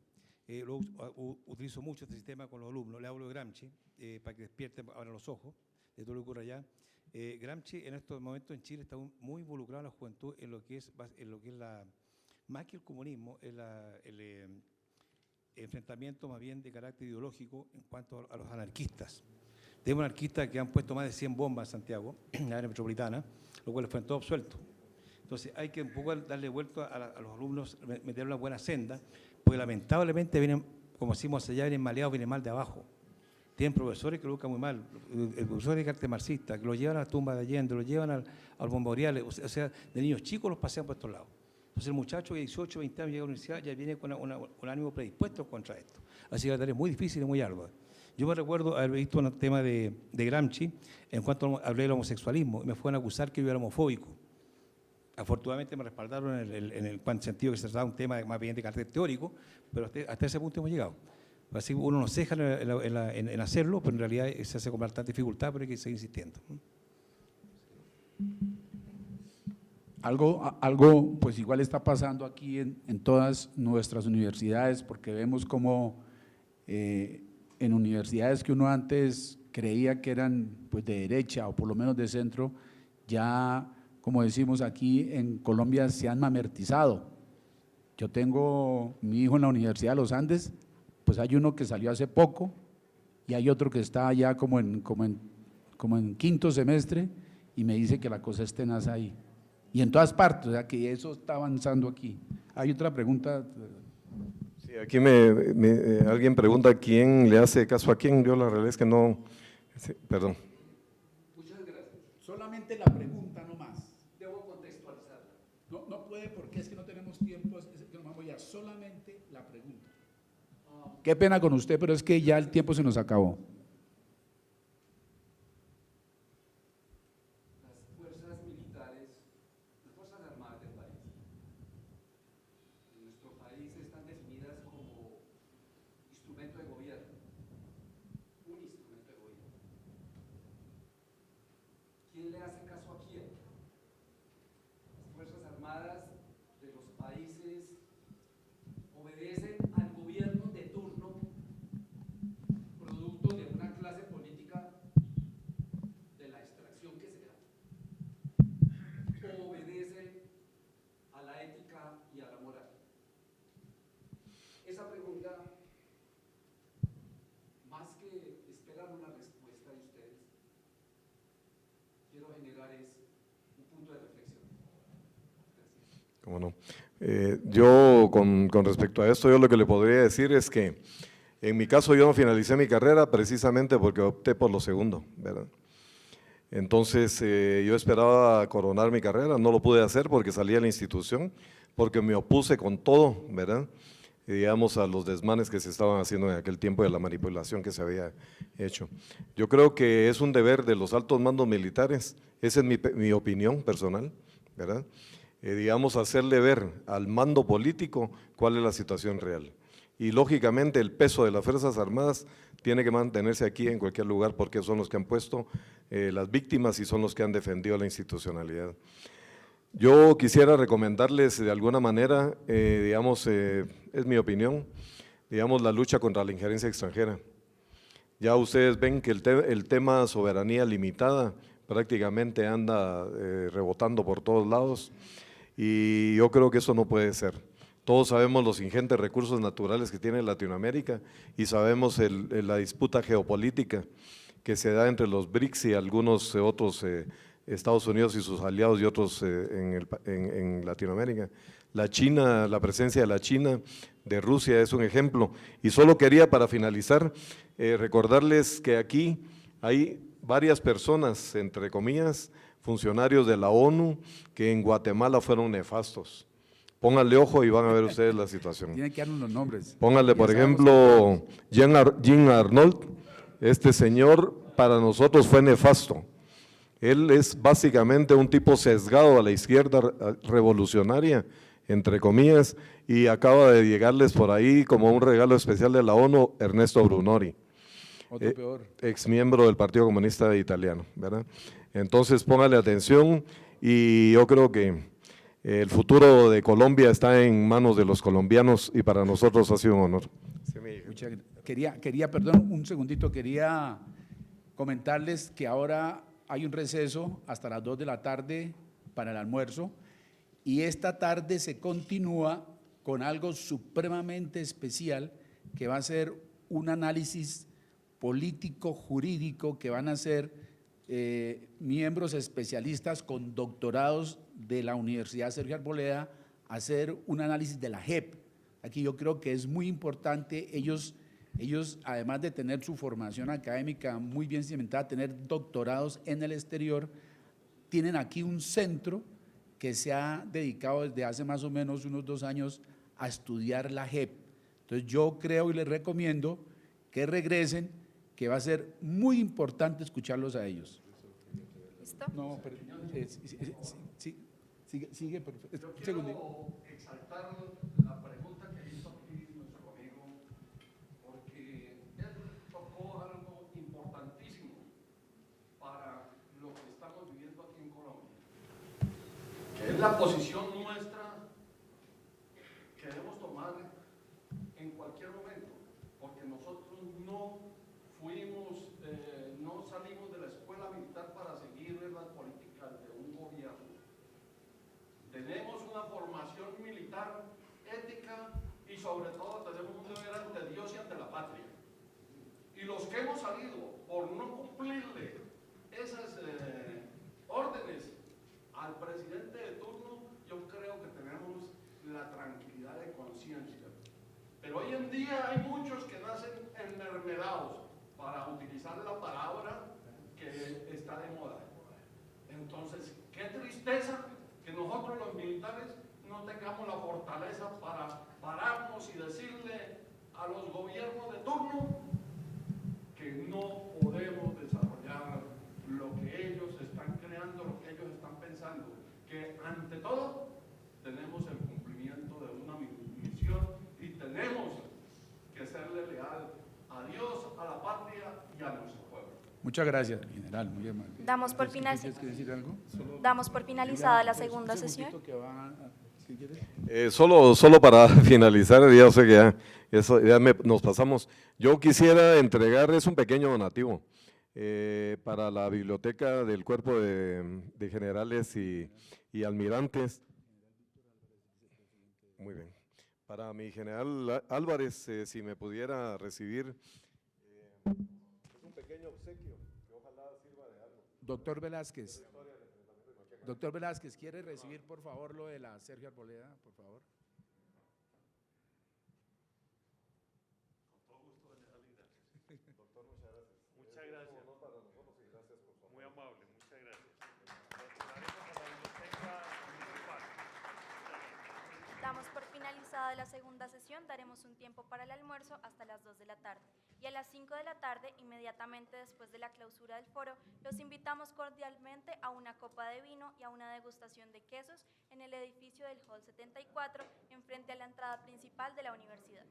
Utilizo mucho este sistema con los alumnos, le hablo de Gramsci, para que despierten, abran los ojos de todo lo que ocurre allá. Gramsci en estos momentos en Chile está muy involucrado en la juventud en lo que es más que el comunismo, el enfrentamiento más bien de carácter ideológico en cuanto a los anarquistas. Tenemos anarquistas que han puesto más de 100 bombas en Santiago, en la área metropolitana, lo cual fue todo absuelto. Entonces hay que un poco darle vuelta a los alumnos, meter una buena senda, porque lamentablemente vienen, como decimos allá, vienen maleados, vienen mal de abajo. Tienen profesores que lo buscan muy mal, el profesor de arte marxista, que lo llevan a la tumba de Allende, lo llevan al memorial, o sea, de niños chicos los pasean por estos lados. Entonces el muchacho de 18, 20 años llega a la universidad, ya viene con un ánimo predispuesto contra esto. Así que la tarea es muy difícil y muy ardua. Yo me recuerdo haber visto un tema de Gramsci, en cuanto hablé del homosexualismo, y me fueron a acusar que yo era homofóbico. Afortunadamente me respaldaron en el sentido que se trataba un tema más bien de carácter teórico, pero hasta ese punto hemos llegado. Así que uno no ceja en hacerlo, pero en realidad se hace con bastante dificultad, pero hay que seguir insistiendo. Algo pues igual está pasando aquí en todas nuestras universidades, porque vemos como en universidades que uno antes creía que eran pues de derecha o por lo menos de centro, ya como decimos aquí en Colombia se han mamertizado. Yo tengo mi hijo en la Universidad de los Andes, pues hay uno que salió hace poco y hay otro que está ya como en quinto semestre y me dice que la cosa es tenaz ahí. Y en todas partes, o sea que eso está avanzando aquí. Hay otra pregunta. Sí, aquí alguien pregunta quién le hace caso a quién. Yo la realidad es que no, sí, perdón. Muchas gracias. Solamente la pregunta nomás. Debo contextualizarla. No puede porque es que no tenemos tiempo, es que nos vamos ya. Solamente la pregunta. Qué pena con usted, pero es que ya el tiempo se nos acabó. Las fuerzas militares, las fuerzas armadas del país, en nuestro país están definidas como instrumento de gobierno, un instrumento de gobierno. ¿Quién le hace caso a quién? Las fuerzas armadas de los países obedecen al gobierno de turno, producto de una clase política de la extracción que sea, o obedecen a la ética y a la moral. Esa pregunta, más que esperar una respuesta de ustedes, quiero generar un punto de reflexión. Gracias. ¿Cómo no? Yo con respecto a esto, yo lo que le podría decir es que en mi caso yo no finalicé mi carrera precisamente porque opté por lo segundo, ¿verdad? Entonces yo esperaba coronar mi carrera, no lo pude hacer porque salí de la institución, porque me opuse con todo, ¿verdad? Y digamos a los desmanes que se estaban haciendo en aquel tiempo y a la manipulación que se había hecho. Yo creo que es un deber de los altos mandos militares, esa es mi opinión personal, ¿verdad? Digamos, hacerle ver al mando político cuál es la situación real. Y lógicamente el peso de las Fuerzas Armadas tiene que mantenerse aquí en cualquier lugar porque son los que han puesto las víctimas y son los que han defendido la institucionalidad. Yo quisiera recomendarles de alguna manera, digamos, es mi opinión, digamos, la lucha contra la injerencia extranjera. Ya ustedes ven que el tema soberanía limitada prácticamente anda rebotando por todos lados. Y yo creo que eso no puede ser. Todos sabemos los ingentes recursos naturales que tiene Latinoamérica y sabemos la disputa geopolítica que se da entre los BRICS y algunos otros, Estados Unidos y sus aliados y otros en Latinoamérica. La China, la presencia de la China, de Rusia es un ejemplo. Y solo quería para finalizar recordarles que aquí hay varias personas, entre comillas, funcionarios de la ONU que en Guatemala fueron nefastos. Pónganle ojo y van a ver ustedes la situación. Tienen que darnos los nombres. Pónganle, por ejemplo, Jean Arnault. Este señor para nosotros fue nefasto. Él es básicamente un tipo sesgado a la izquierda revolucionaria, entre comillas, y acaba de llegarles por ahí como un regalo especial de la ONU, Ernesto Brunori. Otro peor. Ex miembro del Partido Comunista Italiano, ¿verdad? Entonces póngale atención y yo creo que el futuro de Colombia está en manos de los colombianos y para nosotros ha sido un honor. Perdón, un segundito, quería comentarles que ahora hay un receso hasta las 2 de la tarde para el almuerzo y esta tarde se continúa con algo supremamente especial que va a ser un análisis político, jurídico, que van a ser miembros especialistas con doctorados de la Universidad Sergio Arboleda a hacer un análisis de la JEP. Aquí yo creo que es muy importante, ellos además de tener su formación académica muy bien cimentada, tener doctorados en el exterior, tienen aquí un centro que se ha dedicado desde hace más o menos unos 2 años a estudiar la JEP. Entonces yo creo y les recomiendo que regresen, que va a ser muy importante escucharlos a ellos. ¿Listo? No, pero, sigue, por favor. Yo Un segundo. quiero exaltar la pregunta que hizo aquí nuestro amigo, porque él tocó algo importantísimo para lo que estamos viviendo aquí en Colombia, que es la posición nuestra que debemos tomar en cualquier momento, porque nosotros no fuimos, no salimos de la escuela militar para seguir las políticas de un gobierno. Tenemos una formación militar ética y sobre todo tenemos un deber ante Dios y ante la patria. Y los que hemos salido por no cumplirle esas órdenes al presidente de turno, yo creo que tenemos la tranquilidad de conciencia. Pero hoy en día hay muchos que nacen enmermelados, para utilizar la palabra que está de moda. Entonces, qué tristeza que nosotros los militares no tengamos la fortaleza para pararnos y decirle a los gobiernos de turno que no podemos desarrollar lo que ellos están creando, lo que ellos están pensando, que ante todo tenemos el cumplimiento de una misión y tenemos que serle leal a Dios, a la patria y a nuestro pueblo. Muchas gracias, general, muy amable. Damos por ¿Tienes que decir algo? Damos por finalizada la segunda Un sesión. segundito que va a- ¿qué quieres? Solo para finalizar, ya sé que nos pasamos. Yo quisiera entregarles un pequeño donativo para la biblioteca del Cuerpo de Generales y Almirantes. Muy bien. Para mi general Álvarez, si me pudiera recibir un pequeño obsequio que ojalá sirva de algo. Doctor Velázquez, ¿quiere recibir por favor lo de la Sergio Arboleda, por favor? Muchas gracias. Muy amable, muchas gracias. Retornaremos a la biblioteca municipal. Damos por finalizada la segunda sesión, daremos un tiempo para el almuerzo hasta las 2 de la tarde. Y a las 5 de la tarde, inmediatamente después de la clausura del foro, los invitamos cordialmente a una copa de vino y a una degustación de quesos en el edificio del Hall 74, enfrente a la entrada principal de la universidad.